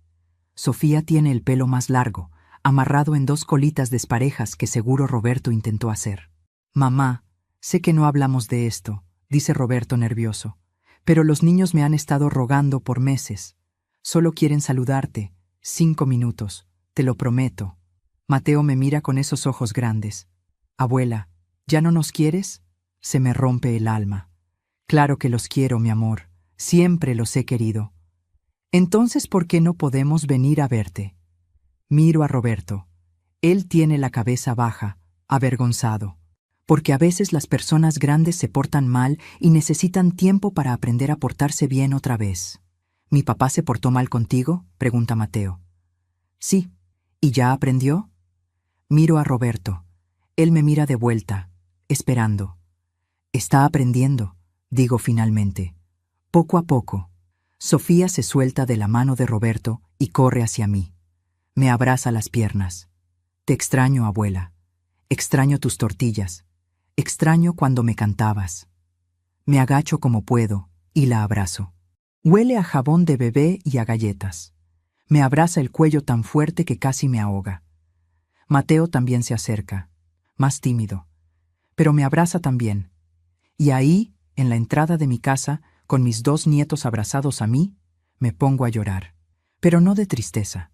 Sofía tiene el pelo más largo, amarrado en 2 colitas desparejas que seguro Roberto intentó hacer. Mamá, sé que no hablamos de esto, dice Roberto nervioso, pero los niños me han estado rogando por meses. Solo quieren saludarte. 5 minutos, te lo prometo. Mateo me mira con esos ojos grandes. Abuela, ¿ya no nos quieres? Se me rompe el alma. Claro que los quiero, mi amor. Siempre los he querido. Entonces, ¿por qué no podemos venir a verte? Miro a Roberto. Él tiene la cabeza baja, avergonzado, porque a veces las personas grandes se portan mal y necesitan tiempo para aprender a portarse bien otra vez. ¿Mi papá se portó mal contigo?, pregunta Mateo. Sí. ¿Y ya aprendió? Miro a Roberto. Él me mira de vuelta, esperando. Está aprendiendo, digo finalmente. Poco a poco. Sofía se suelta de la mano de Roberto y corre hacia mí. Me abraza las piernas. Te extraño, abuela. Extraño tus tortillas. Extraño cuando me cantabas. Me agacho como puedo y la abrazo. Huele a jabón de bebé y a galletas. Me abraza el cuello tan fuerte que casi me ahoga. Mateo también se acerca, más tímido, pero me abraza también. Y ahí, en la entrada de mi casa, con mis 2 nietos abrazados a mí, me pongo a llorar. Pero no de tristeza,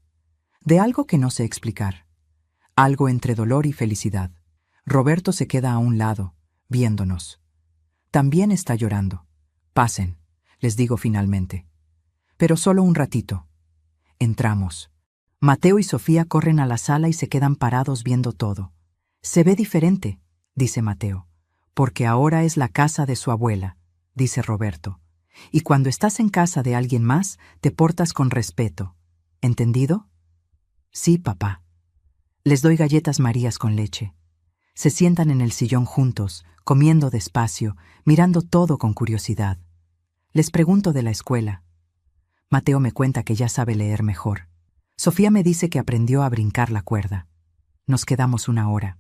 de algo que no sé explicar. Algo entre dolor y felicidad. Roberto se queda a un lado, viéndonos. También está llorando. Pasen, les digo finalmente. Pero solo un ratito. Entramos. Mateo y Sofía corren a la sala y se quedan parados viendo todo. Se ve diferente, dice Mateo, porque ahora es la casa de su abuela, dice Roberto. Y cuando estás en casa de alguien más, te portas con respeto. ¿Entendido? Sí, papá. Les doy galletas Marías con leche. Se sientan en el sillón juntos, comiendo despacio, mirando todo con curiosidad. Les pregunto de la escuela. Mateo me cuenta que ya sabe leer mejor. Sofía me dice que aprendió a brincar la cuerda. Nos quedamos 1 hora.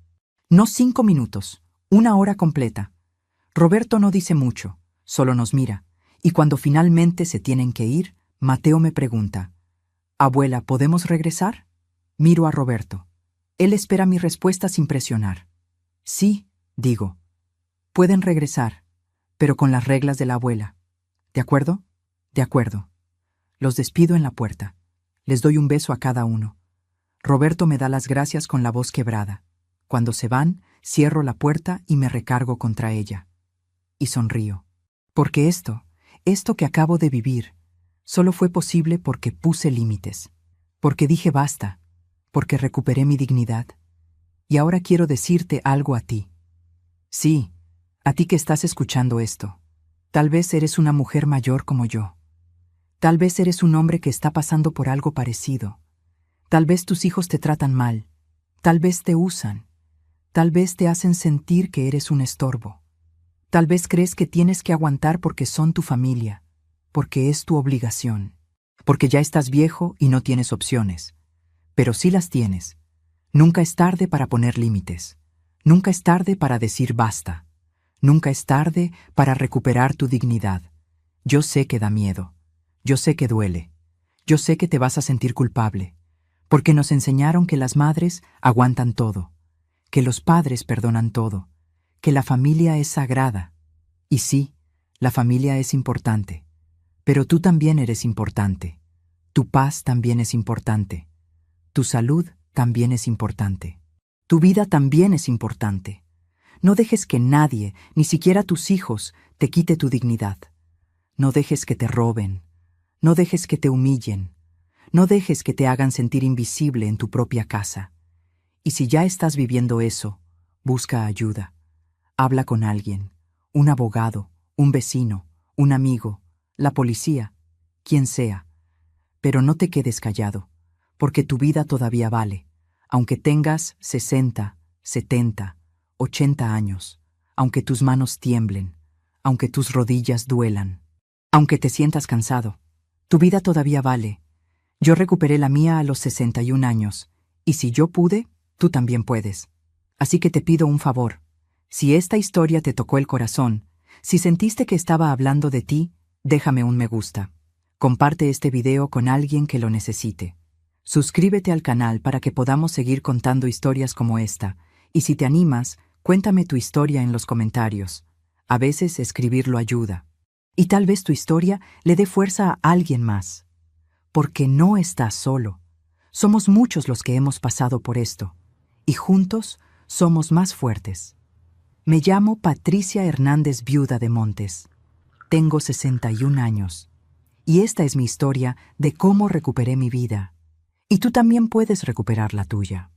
No 5 minutos, 1 hora completa. Roberto no dice mucho, solo nos mira. Y cuando finalmente se tienen que ir, Mateo me pregunta, «Abuela, ¿podemos regresar?» Miro a Roberto. Él espera mi respuesta sin presionar. «Sí», digo. «Pueden regresar, pero con las reglas de la abuela. ¿De acuerdo?» «De acuerdo». Los despido en la puerta. Les doy un beso a cada uno. Roberto me da las gracias con la voz quebrada. Cuando se van, cierro la puerta y me recargo contra ella. Y sonrío. Porque esto que acabo de vivir, solo fue posible porque puse límites. Porque dije basta. Porque recuperé mi dignidad. Y ahora quiero decirte algo a ti. Sí, a ti que estás escuchando esto. Tal vez eres una mujer mayor como yo. Tal vez eres un hombre que está pasando por algo parecido. Tal vez tus hijos te tratan mal. Tal vez te usan. Tal vez te hacen sentir que eres un estorbo. Tal vez crees que tienes que aguantar porque son tu familia, porque es tu obligación, porque ya estás viejo y no tienes opciones. Pero sí las tienes. Nunca es tarde para poner límites. Nunca es tarde para decir basta. Nunca es tarde para recuperar tu dignidad. Yo sé que da miedo. Yo sé que duele. Yo sé que te vas a sentir culpable, porque nos enseñaron que las madres aguantan todo, que los padres perdonan todo, que la familia es sagrada. Y sí, la familia es importante, pero tú también eres importante. Tu paz también es importante. Tu salud también es importante. Tu vida también es importante. No dejes que nadie, ni siquiera tus hijos, te quite tu dignidad. No dejes que te roben. No dejes que te humillen. No dejes que te hagan sentir invisible en tu propia casa. Y si ya estás viviendo eso, busca ayuda. Habla con alguien, un abogado, un vecino, un amigo, la policía, quien sea. Pero no te quedes callado, porque tu vida todavía vale, aunque tengas 60, 70, 80 años, aunque tus manos tiemblen, aunque tus rodillas duelan, aunque te sientas cansado. Tu vida todavía vale. Yo recuperé la mía a los 61 años, y si yo pude, tú también puedes. Así que te pido un favor. Si esta historia te tocó el corazón, si sentiste que estaba hablando de ti, déjame un me gusta. Comparte este video con alguien que lo necesite. Suscríbete al canal para que podamos seguir contando historias como esta, y si te animas, cuéntame tu historia en los comentarios. A veces escribirlo ayuda. Y tal vez tu historia le dé fuerza a alguien más. Porque no estás solo. Somos muchos los que hemos pasado por esto. Y juntos somos más fuertes. Me llamo Patricia Hernández Viuda de Montes. Tengo 61 años. Y esta es mi historia de cómo recuperé mi vida. Y tú también puedes recuperar la tuya.